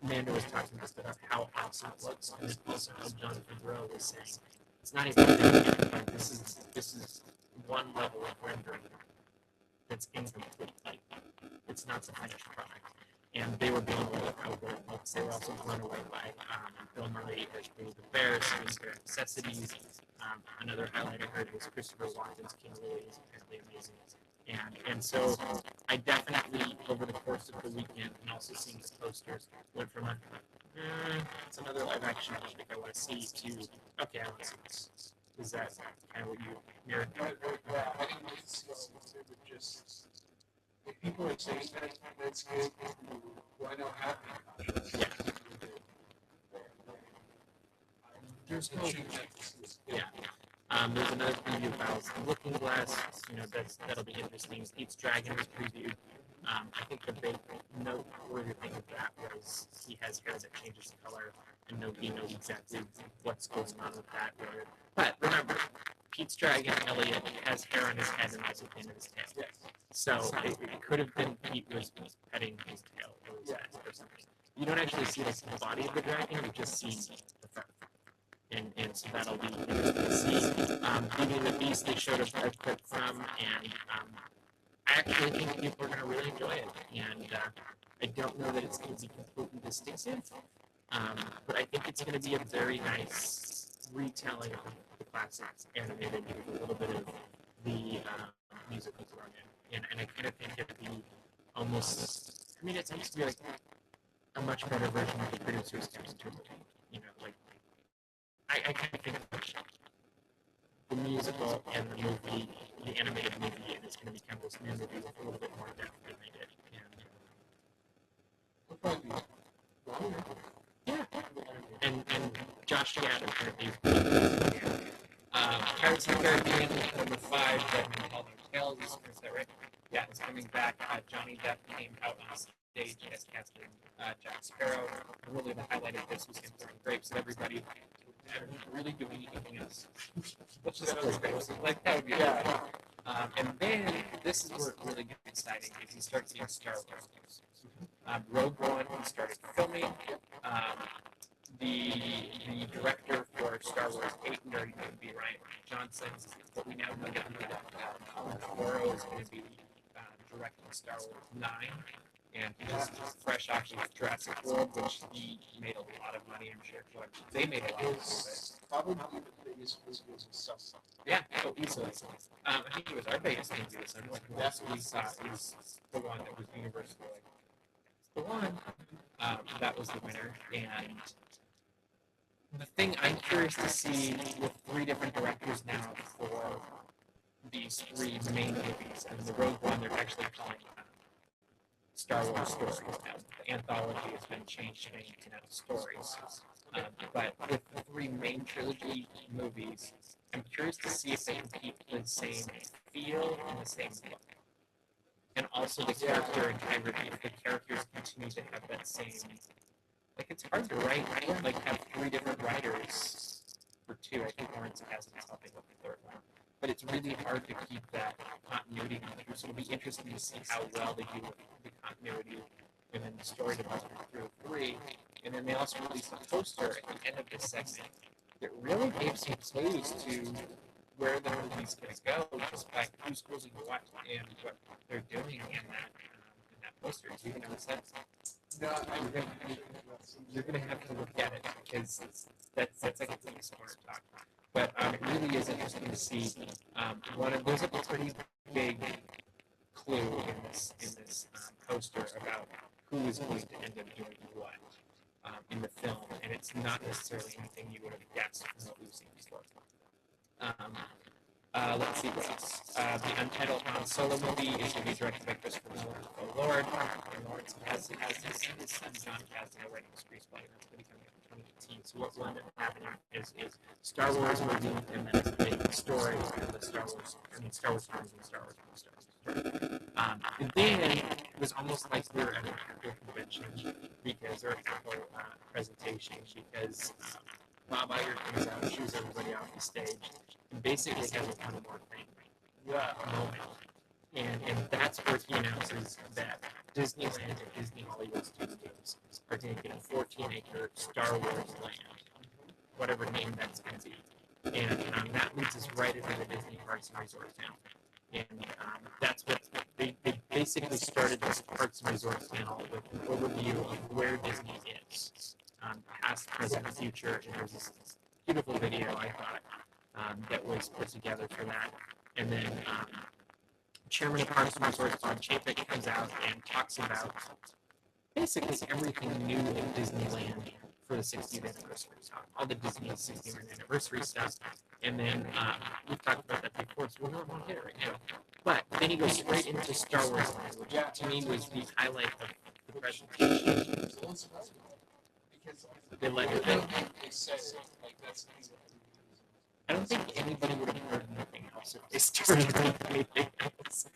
Amanda was talking just about how awesome it looks, and also how John Favreau was saying it's not even like this is one level of rendering that's incomplete. Like it's not the finished product. And they were blown away by how good it looks. They were also blown away by Bill Murray as the Bears, Mr. Necessities. Another highlight I heard was Christopher Walken's King Louis is apparently amazing. And so I definitely, over the course of the weekend, and also seeing the posters, went from it's another live action I think I want to see to, okay, I want to see this. Is that kind of what you hear? I think it's just if people are saying that that's good, why not have it? Yeah. There's no. Yeah. There's another preview about Looking Glass. You know, that'll be interesting. Pete's Dragon was previewed. I think the big noteworthy thing of that was he has hair that changes color, and nobody knows exactly what's going on with that. But remember, Pete's Dragon, Elliot, has hair on his head and also painted his tail. Yes. So it could have been Pete was petting his tail or his head or something. You don't actually see like the body of the dragon; you just see the fur. And so that'll be interesting to see. Beauty and the Beast they showed a clip from, and I actually think people are going to really enjoy it. And I don't know that it's going to be completely distinctive, but I think it's going to be a very nice retelling of the classics animated with a little bit of the musical thrown in. And I kind of think it'd be almost, I mean, it tends to be like a much better version of the producer's coming to a movie. You know, like, I kind of think the musical and the movie, the animated movie, and it's going to become this new movie with a little bit more depth than they did. Yeah. And Josh Gad apparently is Pirates of the Caribbean number 5, Dead Men Tell No Tales. Is that right? Yeah, it's coming back. Johnny Depp came out on stage as Captain Jack Sparrow. Really, the highlight of this was him throwing grapes at everybody. Really doing anything else. Let's just throw grapes. Like that would be good. And then this is where it really gets exciting is you start seeing Star Wars news. Rogue One started filming. The director for Star Wars 8 and going to be Ryan Johnson, but we now know that Colin Trevorrow is going to be directing Star Wars 9, and he's fresh off of Jurassic World, which he made a lot of money, I'm sure. They made a lot of money. Probably the biggest movie was something. Yeah, so easily. I think it was our biggest movie this summer. That's what we saw is the one that was universally like, the one. That was the winner, and the thing I'm curious to see with 3 different directors now for these 3 main movies, and the Rogue One they're actually calling Star Wars Stories now. The anthology has been changed to now Stories. But with the 3 main trilogy movies, I'm curious to see if they can keep the same feel and the same look. And also the character integrity, if the characters continue to have that same. Like, it's hard to write, like, have 3 different writers for 2. I think Lawrence hasn't helping with the 3rd one. But it's really hard to keep that continuity going through. So it'll be interesting to see how well they do with the continuity and then the story development through 3. And then they also released a poster at the end of this segment that really gave some clues to where the movie's going to go just by who's closing what and what they're doing in that poster. Do you notice that? No, you're gonna have to look at it because that's like a pretty smart talk. but it really is interesting to see. There's a pretty big clue in this poster about who is going to end up doing what in the film, and it's not necessarily anything you would have guessed from what we've seen before. Let's see what else. The Untitled Han Solo movie is going to be directed by Christopher Lord. And Lawrence has his son John cast in a writing screenplay, and that's going to be coming up in 2018. So what will end up happening is Star Wars movie, and then a story of the Star Wars stories and Star Wars story. And then it was almost like we were at an Apple convention because, or an Apple presentation, because Bob Iger comes out, shoos everybody off the stage, and basically has a ton more thing moment. And that's where he announces that Disneyland and Disney Hollywood Studios are going to get a 14-acre Star Wars land, whatever name that's going to be. And that leads us right into the Disney Parks and Resorts now. And that's what they basically started this Parks and Resorts panel with an overview of where Disney is, past, present, and future. And there's this beautiful video, I thought, that was put together for that. And then Chairman of Parks and Resorts, Bob Chapek, comes out and talks about basically everything new in Disneyland for the 60th anniversary. All the Disney 60th anniversary stuff. And then we've talked about that before, so we're not on here right now. But then he goes straight into Star Wars Land, which to me was the highlight of the presentation. They let it go. I don't think anybody would have heard anything else if they started with anything else.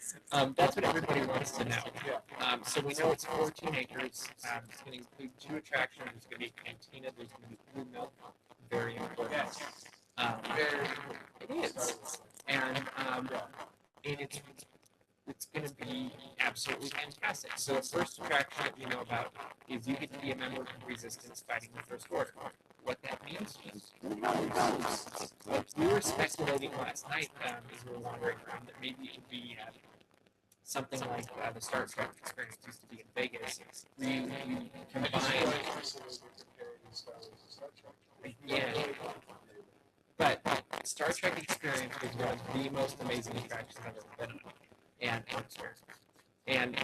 That's what everybody wants to know. So we know it's 14 acres. It's going to include 2 attractions. There's going to be a cantina. There's going to be blue milk. Very important. It is. And it's going to be absolutely fantastic. So the first attraction that we know about is you get to be a member of Resistance fighting the First Order. What that means, we were speculating last night as we were wandering around that maybe it would be something like the Star Trek experience used to be in Vegas. We combine, yeah, but Star Trek experience was one of the most amazing attractions I've ever been on, and experience. And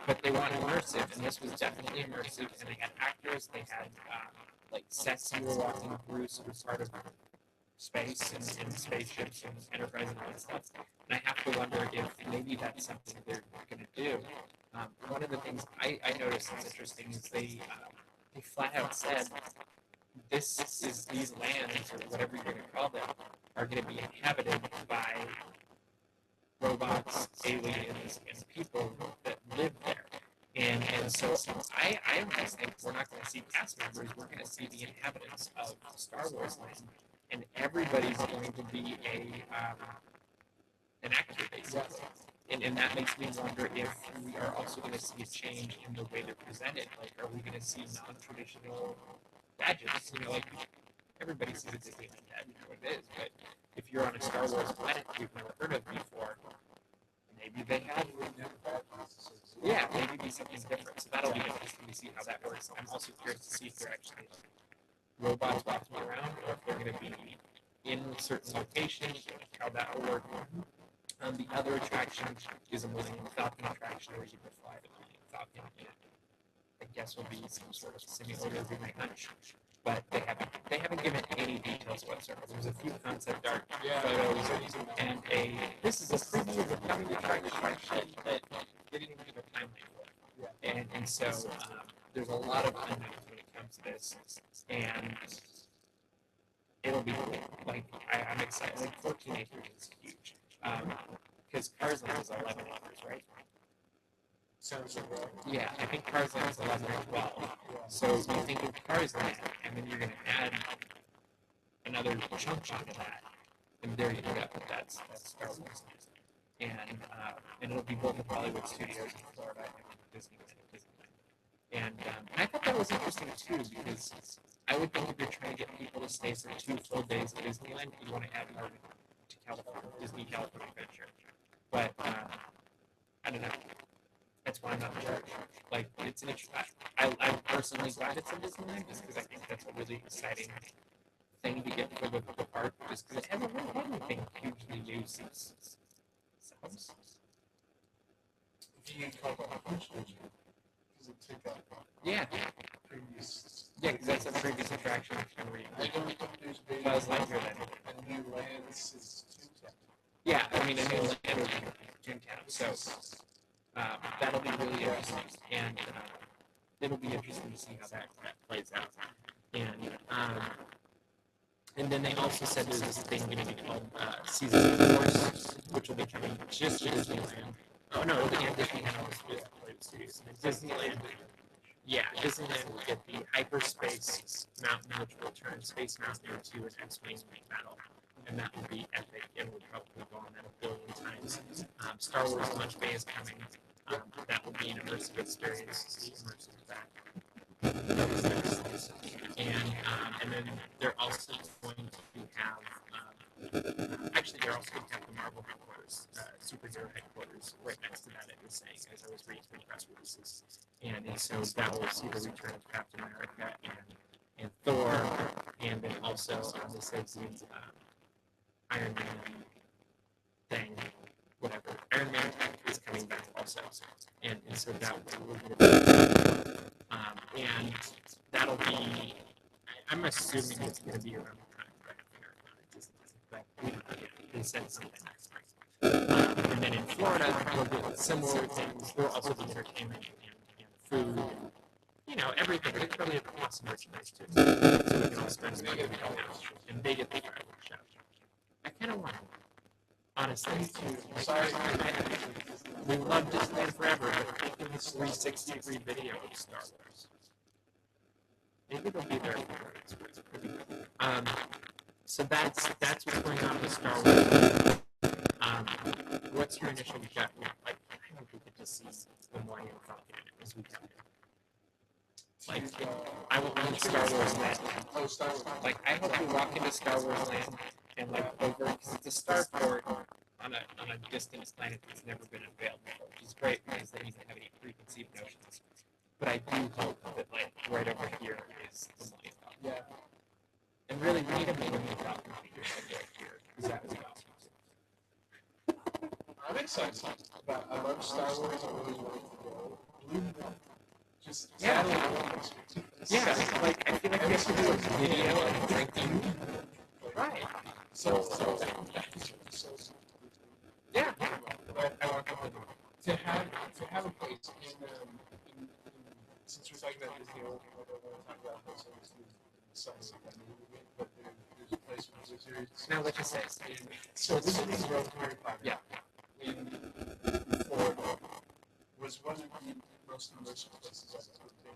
but they wanted immersive, and this was definitely immersive. And they had actors, they had like sets you were walking through, so it was part of space and spaceships and Enterprise and all that stuff. And I have to wonder if maybe that's something they're going to do. One of the things I noticed that's interesting is they flat out said these lands, or whatever you're going to call them, are going to be inhabited by robots, aliens, and people that live there. And so I almost think we're not going to see cast members, we're going to see the inhabitants of Star Wars land, and everybody's going to be an actor, basically. And that makes me wonder if we are also going to see a change in the way they're presented. Like, are we going to see non-traditional badges? You know, like, everybody sees a Disneyland badge, you know what it is, but if you're on a Star Wars planet we've never heard of before, maybe they have, yeah, maybe be something different. So that'll be interesting to see how that works. I'm also curious to see if they're actually robots walking around, or if they're going to be in certain locations, how that will work. The other attraction is a Millennium Falcon attraction where you can fly the Millennium Falcon. I guess will be some sort of simulator remake, but they haven't given any details whatsoever. There's a few concept art photos and this is a preview of the coming attraction that they didn't even give a timeline for. And so there's a lot of unknowns when it comes to this, and it'll be cool. Like I'm excited. Like 14 acres is huge. Because Cars Land is 11 acres, right? Sounds right. Yeah, I think Cars Land is 11 or 12. So you think of Cars Land, and then you're going to add another chunk onto that, and there you go. That's Star Wars. And it'll be both at Hollywood Studios in Florida and Disneyland. And I thought that was interesting too, because I would think if you're trying to get people to stay for 2 full days at Disneyland, you'd want to add more to California, Disney California Adventure. But I don't know. That's why I'm not in charge. Like, I'm personally glad it's in Disneyland, just because I think that's a really exciting thing to get for the park, just because it hasn't really had anything hugely new since Sounds. Do you talk about the first version? Because it took up Yeah, previous. yeah, because that's a previous attraction. I don't think there's been Buzz Lightyear then. a new land since Toontown. Yeah, I mean, a new land will be Toontown, so that'll be really interesting, and it'll be interesting to see how that plays out. And then they also said there's this thing going to be called Seasons of Force, which will be coming just to Disneyland. Oh no, it'll be at Disneyland Studios. Disneyland, yeah, Disneyland will get the hyperspace mountain, which will turn Space Mountain into an X-wing battle, and that will be epic. And we'll probably go on that a billion times. Star Wars Launch Bay is coming. That will be an immersive experience. Immersive back. And then they're also going to have, actually, they're also going to have the Marvel headquarters, superhero headquarters, right next to that, it was saying, as I was reading through the press releases. And so that will see the return of Captain America and Thor, and then also, they said the Iron Man thing, whatever. Iron Man is coming back also. And so that will be and that'll be, I'm assuming it's going to be around the time but we don't know yet. They said something next week. And then in Florida, we'll get similar things. There'll also be entertainment and food, and, you know, everything. There's probably a awesome merchandise too. So we can all spend money and they get the fireworks show. I kind of want it. Honestly, we love Disneyland forever, but making this 360-degree video of Star Wars. Maybe they'll be there for it. So that's what's going on with Star Wars. What's your initial gut? Like, I hope we get to see the Millennium Falcon as we come in. Like, I will own Star Wars Land. Like, I hope we walk into Star Wars Land and like over, because it's a starport on a distant planet that's never been unveiled before, which is great because they need to have any preconceived notions. But I do hope that like right over here is the Millennium Falcon. Yeah. And really, we need a Millennium Falcon figure right here, because that was awesome. I'm excited about. I love Star Wars. I really want to go. Blue Moon. Just yeah, like I feel like we have to do a video of drinking. Right. So yeah. I want to have a place in since we're talking about Disney, I don't want to talk about this obviously but there's a place for visitors. Now what you say? So visiting Rosemary Plaza. Yeah. In Florida was one of the most immersive places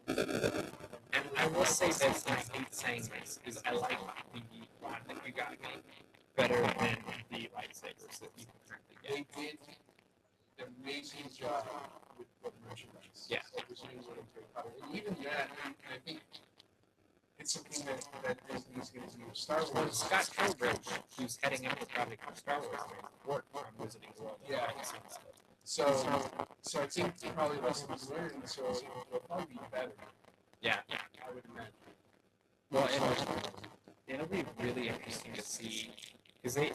I've ever been. And I will say this, and I hate saying this, is I like the one that you got me better than the lightsabers that you can currently get. They did an amazing job with the merchandise. Yeah. And even that, I think it's something that Disney is going to do. Star Wars. Well, Scott Trowbridge, who's heading up the project for Star Wars, worked on Wizarding World. Yeah. So I think probably lessons learned, so it'll probably be better. Yeah. I would imagine. Well, it'll be really interesting to see, because they,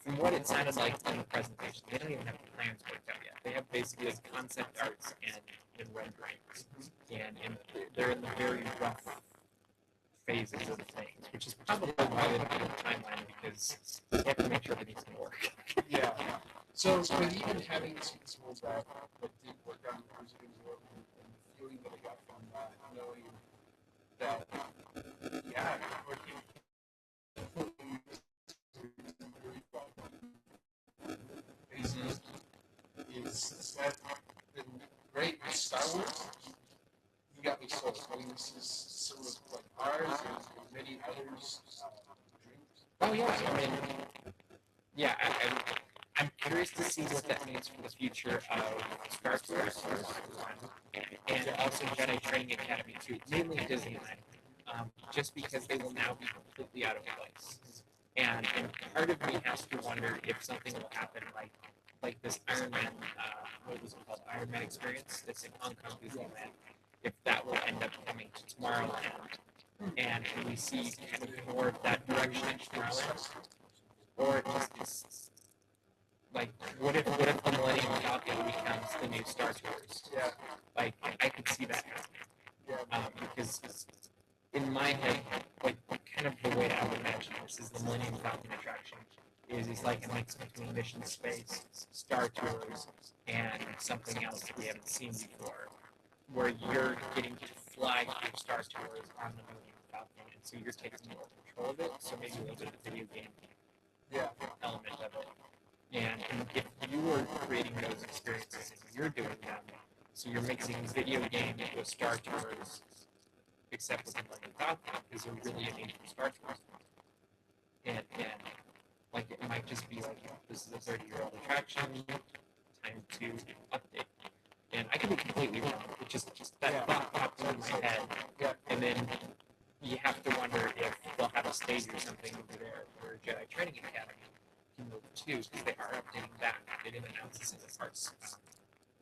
from what it sounded like in the presentation, they don't even have the plans worked out yet. They have basically concept arts and renderings, and they're in the very rough phases of things, which is probably why they don't have a timeline, because they have to make sure everything's going to work. Yeah. So, but even having seen some of that did work on the Wizarding World, and the feeling that I got from that, knowing that, yeah, working is that been great with Star Wars? You got me sold. I mean, this is some of like ours and many others' dreams. Oh yeah, I mean, yeah, I'm curious to see what that means for the future of Star Tours and also Jedi Training Academy too, mainly Disneyland, just because they will now be completely out of place. And part of me has to wonder if something will happen like this Iron Man, what was it called, Iron Man experience that's in Hong Kong Disneyland, if that will end up coming to Tomorrowland and we see kind of more of that direction growing, or it just is like, what if the Millennium Falcon becomes the new Star Tours? Yeah. Like, I could see that happening. Yeah. Because in my head, like, kind of the way I would imagine this is the Millennium Falcon attraction is like a mix between Mission Space, Star Tours, and something else we haven't seen before, where you're getting to fly through Star Tours on the Millennium Falcon, and so you're taking more control of it, so maybe a little bit of the video game element of it. And if you were creating those experiences and you're doing them, so you're mixing video game with Star Tours, except with the Millennium Falcon, is a really amazing Star Tours. And like, it might just be like, this is a 30-year-old attraction, time to update. And I could be completely wrong. It's just that thought popped into my head. And then you have to wonder if they'll have a stage or something over there for Jedi Training Academy can move too, because they are updating that. They didn't announce this in the Parks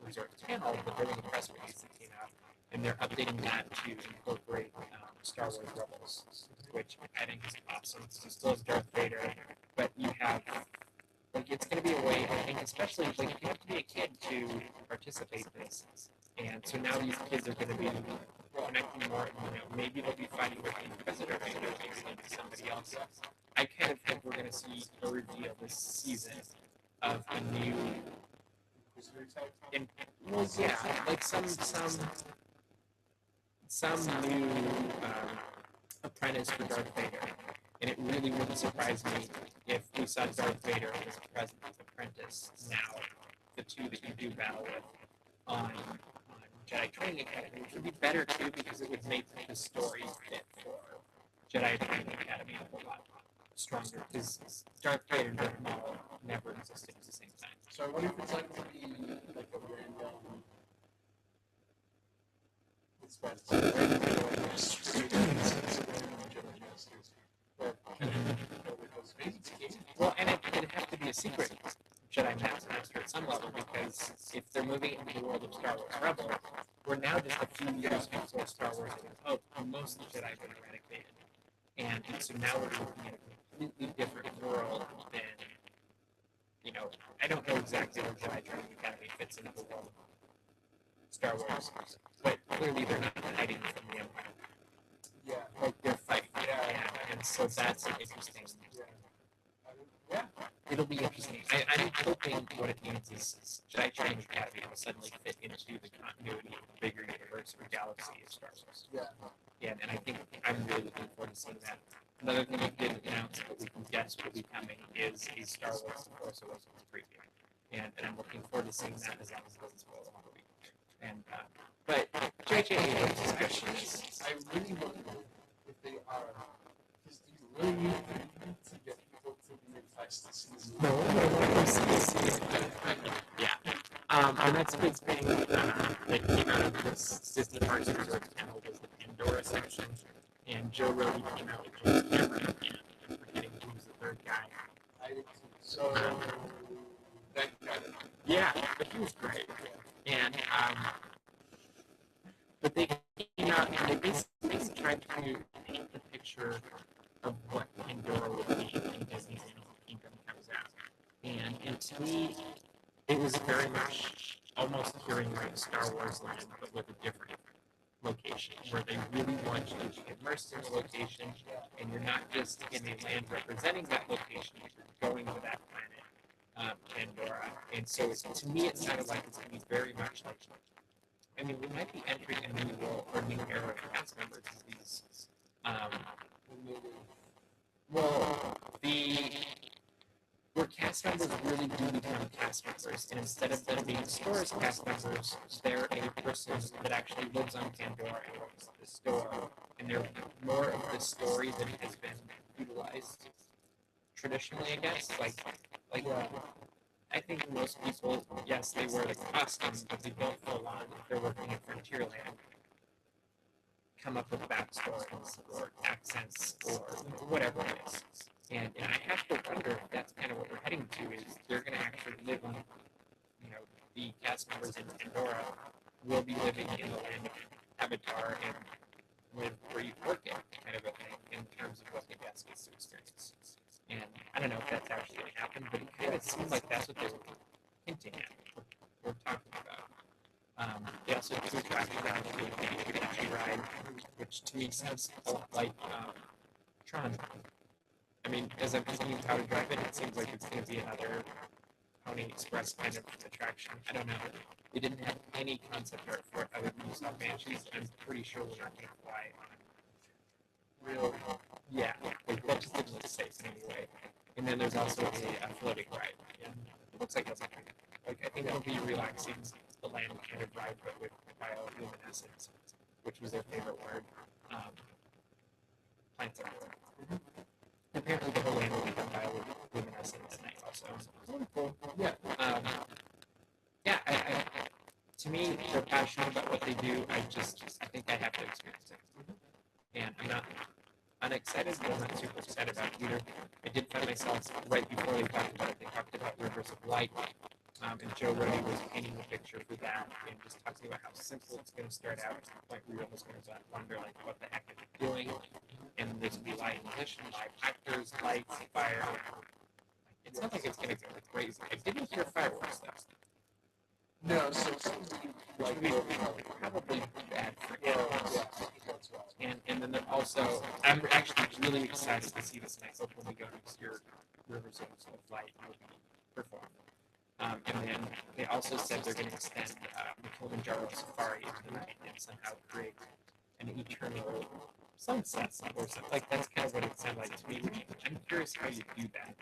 Resort panel, but there was a press release that came out, and they're updating that to incorporate Star Wars Rebels, which I think is awesome. So still has Darth Vader, but you have, like, it's going to be a way, I think, especially, like, you have to be a kid to participate in this. And so now these kids are going to be connecting more, maybe they'll be fighting with the Inquisitor, maybe they'll be somebody else. I kind of think we're going to see a reveal this season of a new, well, yeah, like some new apprentice for Darth Vader. And it really wouldn't surprise me if we saw Darth Vader as apprentice. Now, the two that you do battle with on Jedi Training Academy, which would be better too, because it would make the story fit for Jedi Training Academy a whole lot stronger. Because Darth Vader and Darth Maul never existed at the same time. So I wonder if it's like to be like a random. It's bad. Well, and it'd have to be a secret Jedi Master at some level, because if they're moving into the world of Star Wars Rebels, we're now just a few years before Star Wars is most Jedi have been eradicated. And so now we're looking at a completely different world than, I don't know exactly where Jedi Training Academy fits into the world of Star Wars, but clearly they're not hiding from the Empire. Yeah. Like, they're fighting. And so that's an interesting. Yeah. It'll be interesting. I'm hoping what it means is Jedi Training Academy will suddenly fit into the continuity of the bigger universe or galaxy of Star Wars. Yeah. And I think I'm really looking forward to seeing that. Another thing we didn't announce, but we can guess will be coming, is a Star Wars The Force Awakens preview. And I'm looking forward to seeing that as long as it doesn't spoil the movie. And but J.J. Abrams' discussion is, I really wonder if they are, because do you really need to get people to be enticed to see the movie? no, yeah. The next big thing that came out of this Disney Parks and Resorts panel was the Pandora section, and Joe Rohde came out with James Cameron, and I'm forgetting who was the third guy. So that guy. Yeah, but he was great. And but they came out and they basically tried to paint the picture of what Pandora would be in Disney's Animal Kingdom comes out. And to me, it was very much almost hearing like Star Wars land, but with a different location, where they really want you to be immersed in the location, and you're not just in a land representing that location, but you're going to that planet, Pandora. And so to me, it sounded like it's going to be very much like, I mean, we might be entering a new world or new era of cast members as these, where cast members really do become cast members, and instead of them being stores cast members, they're a person that actually lives on Pandora and works at the store, and they're more of the story that has been utilized traditionally, I guess. Like I think most people, yes, they wear the costume, but they don't full on, if they're working at Frontierland, come up with backstories or accents or whatever it is. And I have to wonder if that's kind of what we're heading to, is they're going to actually live on, the cast members in Pandora will be living in the land of Avatar and live, breathe, work it kind immersive experience. And I don't know if that's actually going to happen, but it kind of seemed like that's what they were hinting at or talking about. They also took traffic down to the D23 ride, which to me sounds a lot like Tron. I mean, as I'm thinking of how to drive it, it seems like it's going to be another Pony Express kind of attraction. I don't know. They didn't have any concept art for it other than you saw Banshees. I'm pretty sure we're not going to fly on it. Really? Yeah, like that just didn't look safe in any way. And then there's also a floating ride. And it looks like it's like I think it'll be relaxing, the land kind of ride, but with bioluminescence, which was their favorite word. Plants everywhere. Apparently the whole land will be done bioluminescent at night also. Cool. Yeah. Yeah, to me, they're passionate about what they do. I think I have to experience it. And I'm not unexcited, but I'm not super excited about it either. I did find myself, right before they talked about it, they talked about Rivers of Light. And Joe Rody was painting a picture for that and just talking about how simple it's going to start out to the point where you're almost going to wonder, like, what the heck is it doing? And there's going to be light emission, live actors, lights, fire. It sounds like it's going to go crazy. I didn't hear fireworks, though. No, so it's like probably bad for animals. And then also, I'm actually really excited to see this next when we go to your Rivers of Light movie perform. And then they also said they're going to extend the Kilimanjaro Safari into the night and somehow create an eternal sunset or something. Like, that's kind of what it sounded like to me, which I'm curious how you do that.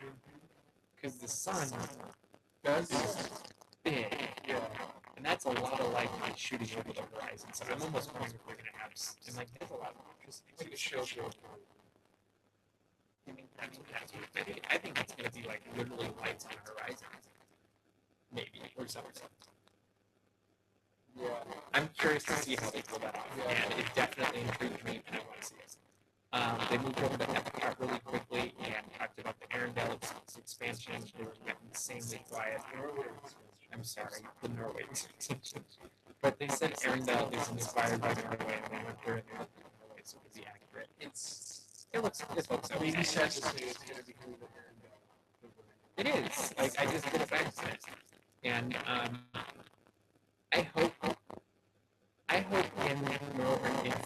Because the sun is big. Yeah. And that's a lot of light shooting over the horizon. So I'm almost wondering if we're going to have, and like, there's a lot of electricity. Like a show. I think it's going to be like literally lights on the horizon. Maybe, or something. Yeah. I'm curious to see how they pull that off. Yeah. And it definitely intrigued me, and I want to see it. They moved over to Epcot really quickly and talked about the Arendelle expansion. They were getting insanely quiet. I'm sorry, the Norway expansion. But they said Arendelle is inspired by Norway, and they went there and they looked at Norway, so it could be accurate. It looks okay. Maybe sad to say it's going to become the Arendelle. It is. Like, I just did a back to it. And I hope in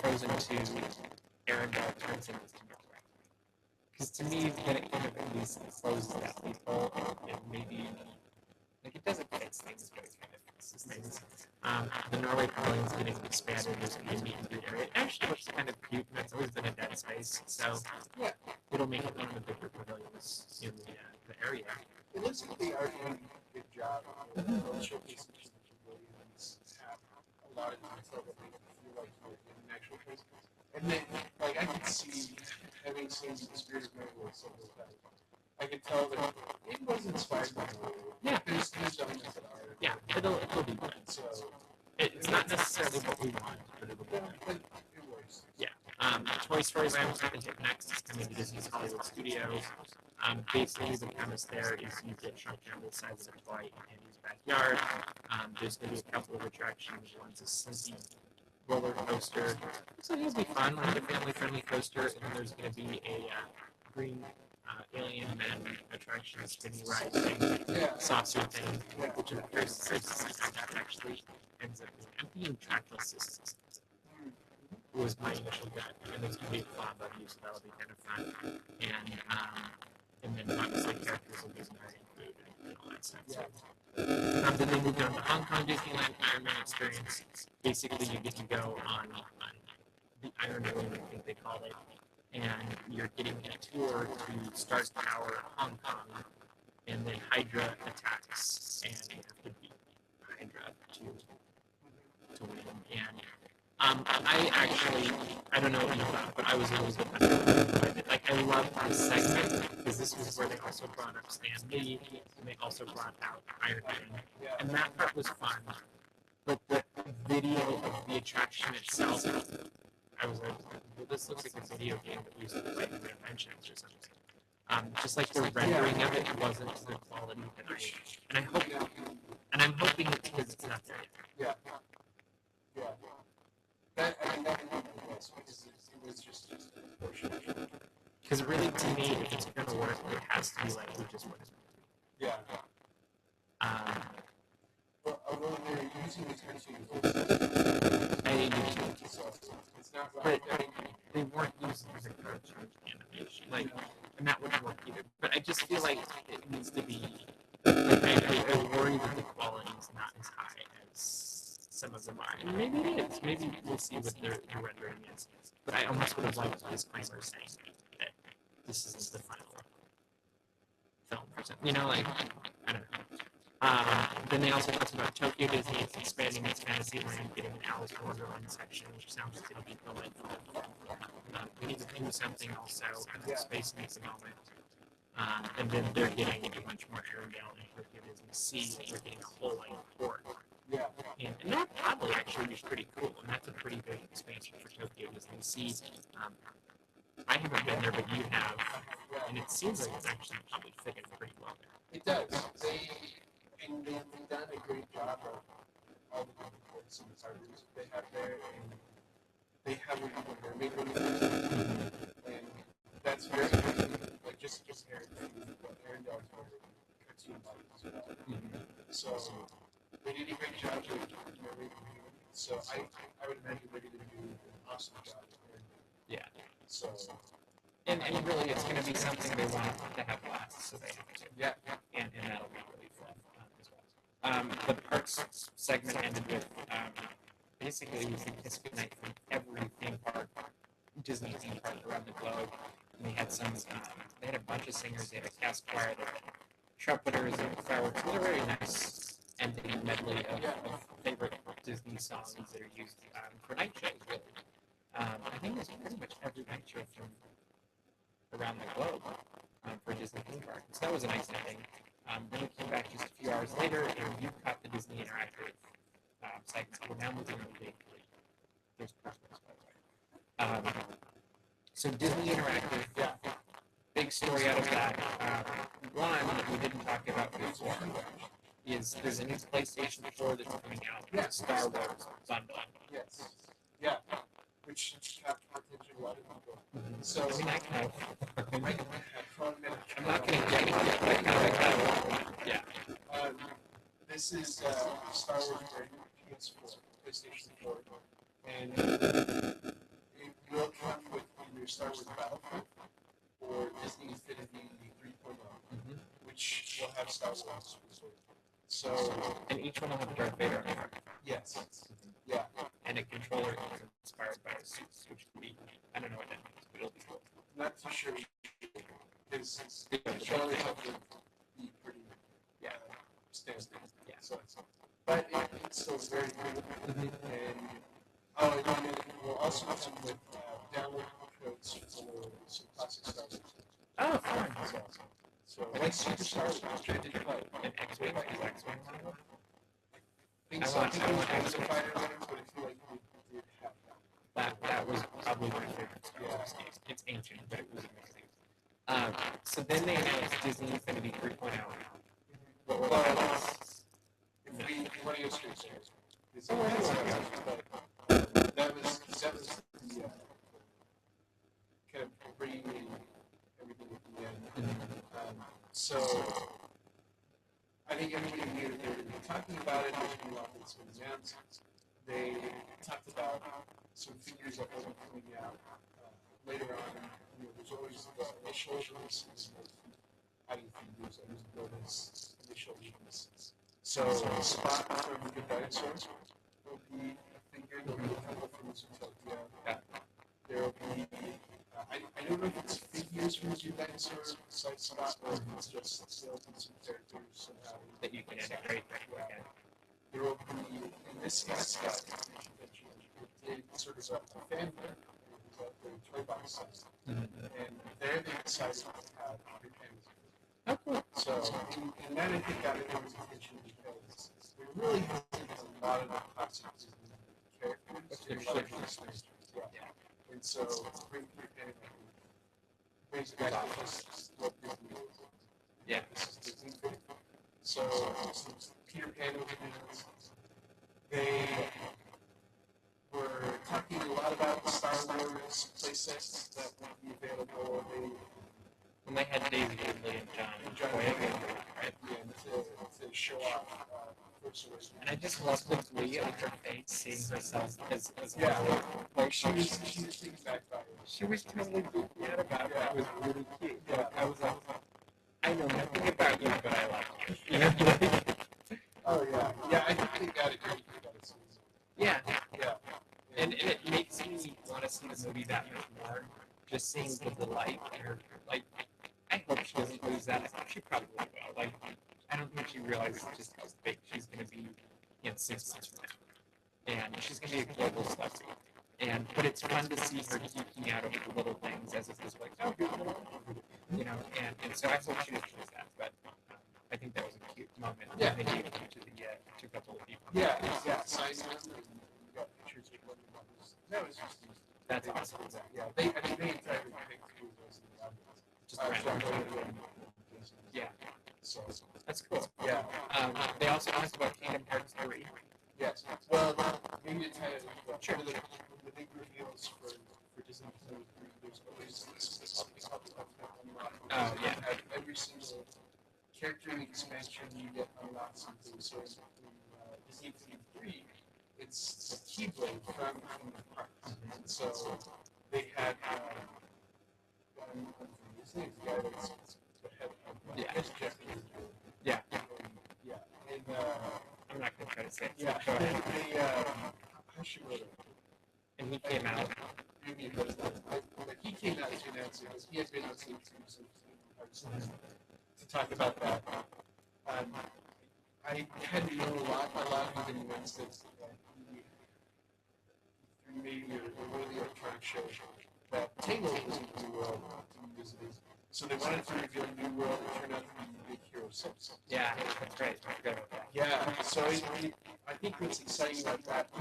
Frozen 2, Arendelle turns into Norway. Because to me, then it kind of at least closes that loophole and maybe, like, it doesn't fix things, but it kind of fixes things. The Norway pavilion is getting expanded. There's going to be a meet and greet area. It actually looks kind of cute, and it's always been a dead space, so yeah, it'll make it one of the bigger pavilions in the area. It looks like they are doing a good job of showcasing the pavilions, have a lot of detail that make you feel like you're in an actual place. And then, like, I could see, having seen the Spirit of Norway several times, I could tell that it was inspired by Norway. Yeah. There's elements that are. Yeah, it'll be good. So, it's not necessarily what we want, but it'll be good. But it works. Yeah. Toy Story Land is going to hit next. It's coming to Disney's Hollywood Studios. Basically, the premise there is you get shrunk down the size of a toy in his backyard. There's going to be a couple of attractions. One's a Slinky roller coaster. So it'll be fun, like a family-friendly coaster. And then there's going to be a green alien men attraction, spinny ride thing, saucer thing, which at first that actually ends up being trackless systems. Was my initial gut, and there's going to be a lot of you, so that'll be kind of fun. And then obviously characters will be very food and all that stuff. So. Then they moved on to Hong Kong Disneyland Iron Man experience. Basically, you get to go on the Iron Balloon, I think they call it, and you're getting a tour to Stark Tower, Hong Kong, and then Hydra attacks, and you have to beat Hydra to win. And I don't know what you thought, but I was a little bit underwhelmed. Like, I loved this segment, because this was where they also brought up Stan Lee, and they also brought out Iron Man, and that part was fun. But the video of the attraction itself, I was like, well, this looks like a video game that we used to play in Dimensions or something. Just like the rendering of it wasn't the quality that I'm hoping it's because it's not there yet. Yeah. That would be nice because it was just a portion. Because really, to me, if it's going to work, it has to be like we just went. Yeah. Um, Well, although they're using the cartoons, so it's not like they weren't using the cartoon animation, like, and that wouldn't work either. But I just feel like it needs to be. Like, I worry that the quality is not as high as some of them are, and maybe it is. Maybe we'll see what their rendering is. But I almost would have liked a disclaimer saying that this isn't the final film or something. You know, like, I don't know. Then they also talked about Tokyo Disney is expanding its Fantasyland, getting an Alice in Wonderland section, which sounds like it'll be delightful. We need to do something also in space needs a moment. And then they're getting a bunch more Arendelle and Tokyo Disney Sea. They're getting a whole like port. yeah. And that probably actually is pretty cool. And that's a pretty big expansion for Tokyo Disney Sea. I haven't been there, but you have. And it seems like it's actually probably fitting pretty well there. It does. They've done a great job of all the different ports and harbors they have there, and they have a mermaid one, and that's very interesting. Like just Arendelle is very cartoon like as well. So they did a great job with mermaid. So I would imagine they're going to do an awesome job with Arendelle. Yeah. So. And really, it's going to be something they want to have last, so they have to. Yeah. And that'll be really fun as well. The parks segment ended with basically it was the kiss goodnight from every theme park, Disney theme park around the globe. And they had some, they had a bunch of singers. They had a cast choir, they had trumpeters and fireworks. It was a very nice ending medley of favorite Disney songs that are used for night shows. Really, I think it was pretty much every night show from around the globe for Disney theme park. So that was a nice ending. Then we came back just a few hours later, and you caught the Disney Interactive segment. We're now moving on to day 3. There's Christmas, by the way. So Disney Interactive, big story out of that. One that we didn't talk about before is there's a new PlayStation 4 that's coming out, Star Wars bundle. Yes. Yeah. Which captured the attention of a lot of people. So I mean, I kind of. I'm not going to get it yet, but I kind of want it. Yeah. This is Star Wars version PS4, PlayStation 4, and it will come with either Star Wars Battlefront or Disney Infinity 3.0, which will have Star Wars. So, and each one will have Darth Vader on the front. Yes. Yeah. And a controller inspired by a suit, which would be, I don't know what that means, but it'll be cool. Not too sure. Because the controllers have to be pretty standard. Yeah. So, but it's still very cool. And we'll also come with download codes for some classic Star Wars. Oh, fun. So like Super Star Wars, an X-Wing, is X-Wing one of them? I want X-Wing Fighter, but I feel like we did have that. That was probably my favorite Star Wars game. It's ancient, but it was amazing. So then they announced Disney Infinity 3.0. What were the highlights? If we want to go straight there, but that was the kind of bringing in everything at the end. So I think everybody knew that they were going to be talking about it. There's been a lot that's been announced. They talked about some figures that will be coming out later on. There's always the initial releases. How do you figures? I use those initial releases. So Spot from Good Dinosaur will be a figure. There'll be a couple from Zootopia. There will be I don't know if it's figures from Good Dinosaur besides Spot or if it's just some characters somehow that you can integrate. There will be in this Scott did sort of a fan fair, the toy box size. And there they decided to have your pandas. Oh, cool. So, and that I think got everyone's attention because there really hasn't been a lot of the classic Disney characters. Yeah. And so, bring your panda brings back just what Disney is. Yeah. This is Disney. So, Peter Pan was they were talking a lot about Star Wars playsets that will be available. And they had Daisy Ridley and John Boyega, right? Yeah, to show off Force Awakens. And I just love the glee of her face, seeing herself as Yeah. like She was taken back by it. she was totally geeking out about it. Yeah. It was really cute. Yeah. I was like, I know nothing about you, but I like you. You know? Oh yeah, yeah. I think they got it great for that season. Yeah. Yeah. And it makes me want to see the movie that much more. Just seeing the delight in her, like, I hope she doesn't lose that. I think she probably will. Like, I don't think she realizes just how big she's going to be in 6 months from now. And she's going to be a global celebrity. But it's fun to see her geeking out over the little things as if it's like, oh, here's a little, you know. And so I hope she doesn't lose that. But I think that was a cute moment. Yeah. They gave it to a couple of people. Yeah. Sign them and you got pictures of one of them. That was just. That's awesome. Yeah. They entirely picked who was in the audience. Just random. Yeah. So that's cool. Yeah. They also talked about Kingdom Hearts 3. Yes. Well, maybe to tell you, sure. One of the big reveals for Disney Plus, there's always this unlock. Oh, yeah. Every single character in the expansion, you get unlocked something. So in Disney 3, it's the Keyblade from Kingdom Hearts. And so they had his name's the guy that's the head of Japanese. Yeah. Yeah. And I'm not going to try to say it. yeah. Go ahead. How should we? And he came out. But he came out to announce it because he had been listening to some Kingdom Hearts to talk about that. I had to know a lot of the events that through maybe one of the electronic shows that Taylor was in the New World to be visiting. So they wanted to reveal New World. It turned out to be Big Hero 6. Yeah, that's right. I forgot about that. Yeah, so I think what's exciting about that, I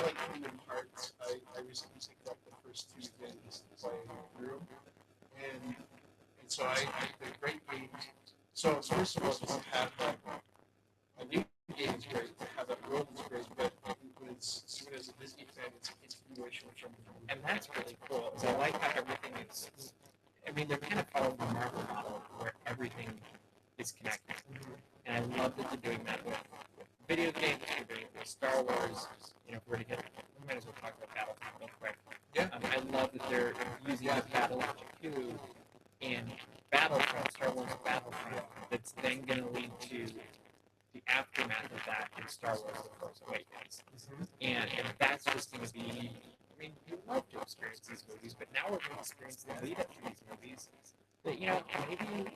like Kingdom Hearts. I recently picked up the first 2 games to play through. And so I think they're great games. So first of all, just to have a new game is great. To have that world is great. But when it's even as a Disney fan, it's a continuation from. And that's really cool. I like how everything is. They're kind of following the Marvel model where everything is connected. And I love that they're doing that with video games, they're doing it with Star Wars. You know, if we're to get, we might as well talk about Battlefront real quick. Yeah. I love that they're using the Battle of Jakku in Battlefront, Star Wars Battlefront, that's then going to lead to the aftermath of that in Star Wars The Force Awakens. And that's just going to be, you love to experience these movies, but now we're going to experience the lead up to these movies. That, you know, maybe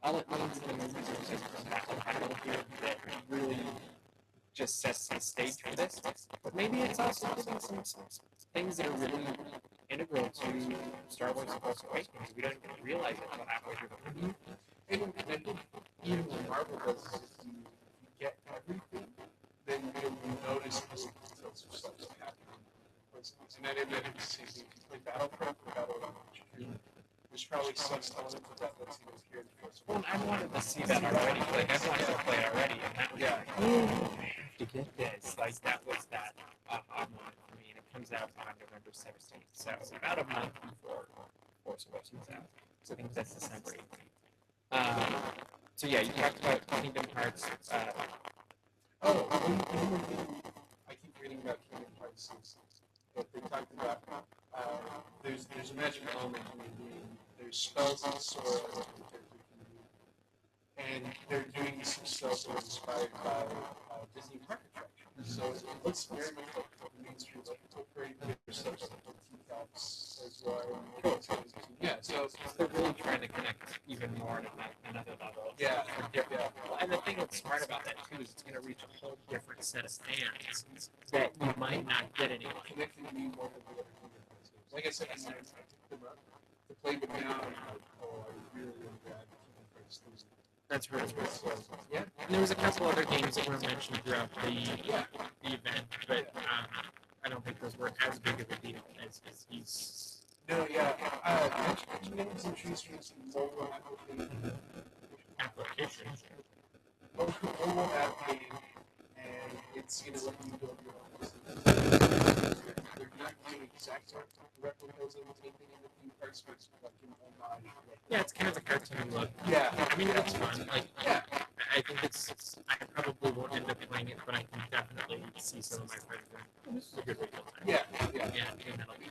all it means in the movies are just a battle here that really just sets the stage for this. But maybe it's also giving some things that are really integral to Star Wars The Force Awakens. We don't even realize it until halfway through the movie. And I think even when Marvel does this, if you get everything, then you'll notice those details of stuff happening. And I didn't see if you play Battlefront or Battlefront. There's probably some elements of that that's even here in the first one. Well, I wanted to see that already. Like, I wanted to play it already, and that was like, oh, I have to get this. Like, that was that moment for me, and it comes out on November 17th. So, about a month before Force Awakens out. So, I think that's December 18th. So, yeah, you talked about Kingdom Hearts. One more thing I keep reading about Kingdom Hearts is that they talked about there's a magic element in the game. There's spells and swords that the character can do. And they're doing some stuff that was inspired by Disney park attractions. So it looks very much like the Main Street, like it's very good stuff like T-Caps as well. Yeah, so they're really trying to connect even more to another level. Yeah. And the thing that's smart about that too is it's going to reach a whole different set of fans that you might not get anymore. Connecting me more with the other Kingdom Hearts games. Like I said, I picked them up to play them now, and I'm like, oh, I really glad Kingdom Hearts 3. That's really cool. So, yeah. And there was a couple other games that were mentioned throughout the event, but I don't think those were as big of a deal as he's. No, yeah. Kingdom Hearts introduced some mobile applications. Mobile app game, and it's going to let you build your own business. not doing exact replicas of anything in the theme parks, but it's like an homage. Yeah, it's kind of a cartoon look. Yeah. I mean, it looks fun. Like, Yeah. I think I probably won't end up playing it, but I can definitely see some of my friends and this is a good way to play. Yeah. Yeah. And that'll be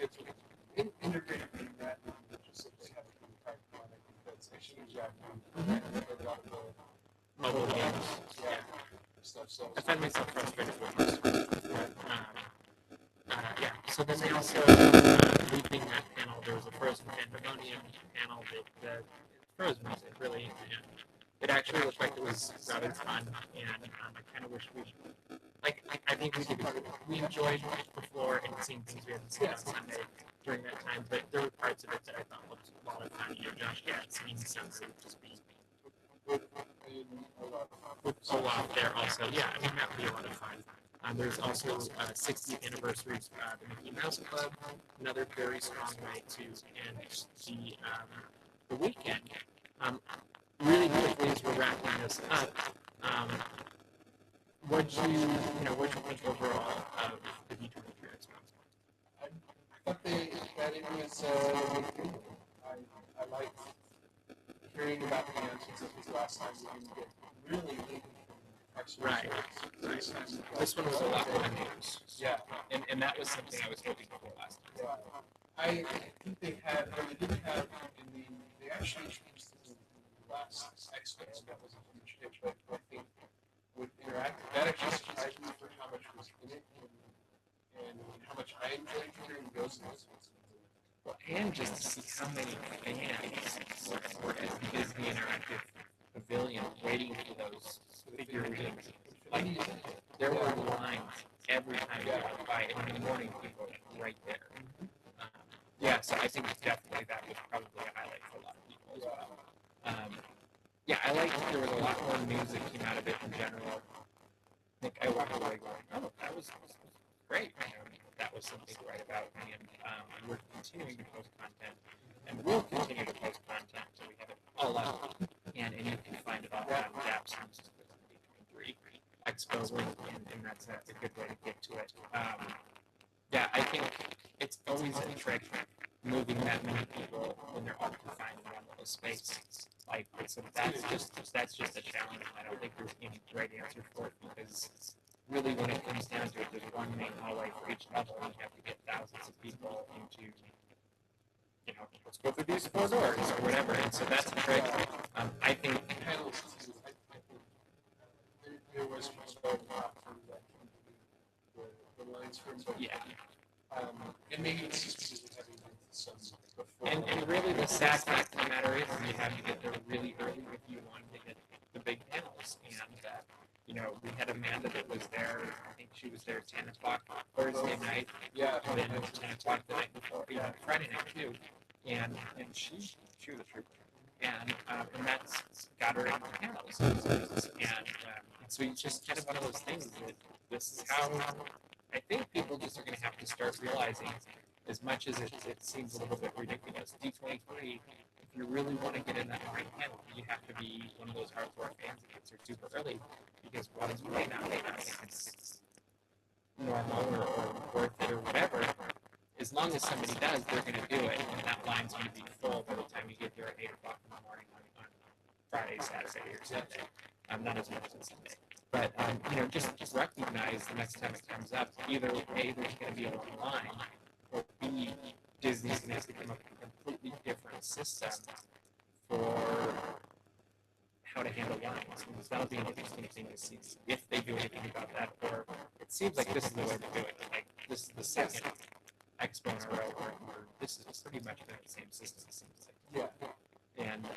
It's integrated in that, just like they have it in the park. I think that's actually exactly a lot of the mobile games. yeah, stuff. So I find myself frustrated with this. Yeah. So then they also, leaving that panel, there was a Frozen Pandemonium panel that Frozen was really, and it actually looked like it was rather fun, and I kind of wish I think we enjoyed the floor and seeing things we hadn't seen on Sunday during that time, but there were parts of it that I thought looked a lot of fun. Josh Gad singing Sunset would just be with Olaf there also. Yeah, I mean, that would be a lot of fun. There's also 60th anniversary of the Mickey Mouse Club, another very strong way to end the weekend. Really quickly as we're wrapping this up, what'd you think overall of the D23 Expo? I thought that it was a big deal. I liked hearing about the answers because last time we didn't get really anything from experts. Right. This one was a lot more news. Yeah. And that was something I was hoping for last time. Yeah. I think they didn't have they actually introduced this in the last Expo, and that was a huge hit, but I think with Interactive, that actually surprised me for how much was in it and how much I enjoyed hearing those things. Well, and just to see how many fans were at the Disney Interactive Pavilion waiting for those figurines. Like, there were lines every time you went by, and in the morning people were right there. Yeah, so I think definitely that was probably a highlight for a lot of people as well. Yeah, I liked there was a lot more news that came out of it in general. I think I walked away going, oh, that was great. That was something to write about, and we're continuing to post content, and we'll continue to post content until we have it all out, and you can find it all on DAPs and D23 Expo link, and that's a good way to get to it. Yeah, I think it's always a trick moving that many people when they're all confined in one little space. Like, so that's just a challenge. I don't think there's any right answer for it because really, when it comes down to it, there's one main hallway for each level, and you have to get thousands of people into, let's go through these 4 doors or whatever. And so that's a trick. I think panels too. I think there was a lot from the lines from, but yeah. And maybe it's just because we're having some before. And really, the sad fact of the matter is you have to get there really early if you want to hit the big panels. And we had Amanda that was there. I think she was there 10 o'clock Thursday night. Yeah. And then 10 o'clock the night before, Friday night too. And she was a trooper. And that's got her in the panels. And so it's just kind of one of those things that this is how I think people just are going to have to start realizing, as much as it seems a little bit ridiculous, D23, if you really want to get in that right panel, you have to be one of those hardcore fans that gets there super early, because while you may not think it's normal or worth it or whatever, as long as somebody does, they're going to do it, and that line's going to be full by the time you get there at 8 o'clock in the morning on Friday, Saturday, or Sunday. Not as much as Sunday. But, just recognize the next time it comes up, either A, there's going to be a long line, or B, Disney's going to have to come up with a completely different system for how to handle lines. And that'll be an interesting thing to see if they do anything about that, or it seems like this is the way to do it. Like, this is the second Expo in a row where this is pretty much been the same system, it seems like. Yeah. And,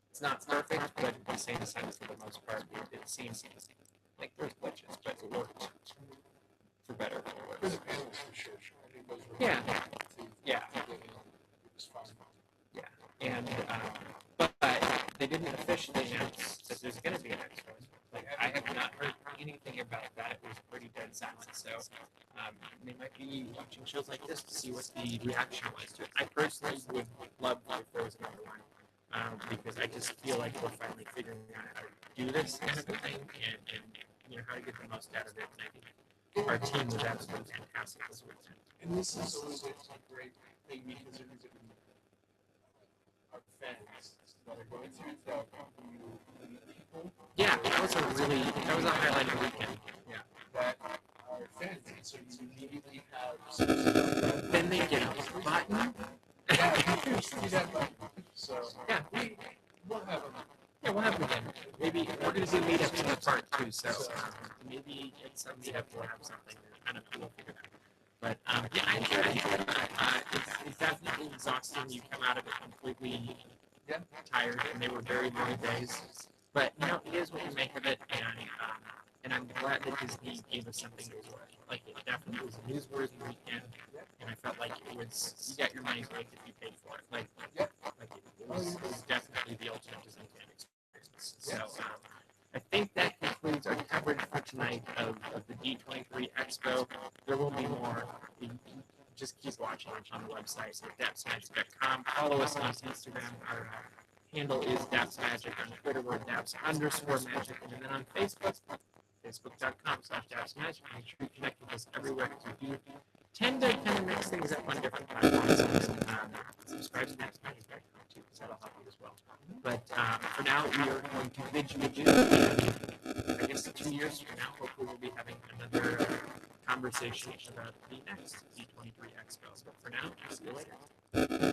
it's not perfect, but at the same time, for the most part, it seems like there's glitches, but it worked for better or For worse. the panels, for sure. I think those were Yeah. Yeah. Yeah. It was fun. Yeah, and but they didn't officially announce that there's going to be an expo. Like, I have not heard anything about that. It was pretty dead silent. So they might be watching shows like this to see what the reaction was to it. I personally would love if there was another one. Because I just feel like we're finally figuring out how to do this kind of a thing and how to get the most out of it. And I think our team was absolutely fantastic this weekend. And this is always a great thing because it is our fans that are going through that you meet people. Yeah, that was a highlight of the weekend. Yeah, that are fans, and so you immediately have some stuff that Then they get a button. yeah, you see that button. So Yeah, we'll have them. yeah, we'll have them again. Maybe we're going to do meetups in the park too, so maybe at some meetup we'll have something. I don't know, we'll figure it out. But yeah, I enjoyed it. It's definitely exhausting. You come out of it completely tired, and they were very long days. But you know, it is what you make of it, and I'm glad that Disney gave us something newsworthy. Like it definitely was a newsworthy weekend, and I felt like it was you got your money's worth if you paid for it. Like it was definitely the ultimate Disney fan experience. So I think that concludes our coverage for tonight of the D23 Expo. There will be more. You can just keep watching on the website at dapsmagic.com. Follow us on Instagram. Our handle is dapsmagic. On Twitter, we're daps_magic. And then on Facebook, facebook.com/dapsmagic. Make sure you connect with us everywhere because we do tend to kind of mix things up on different platforms. Subscribe to dapsmagic.com too because that'll help you as well. But for now, we are going to bid you adieu. And I guess 2 years from now, hopefully we'll be having another conversation about the next D23 Expo. But for now, see you later.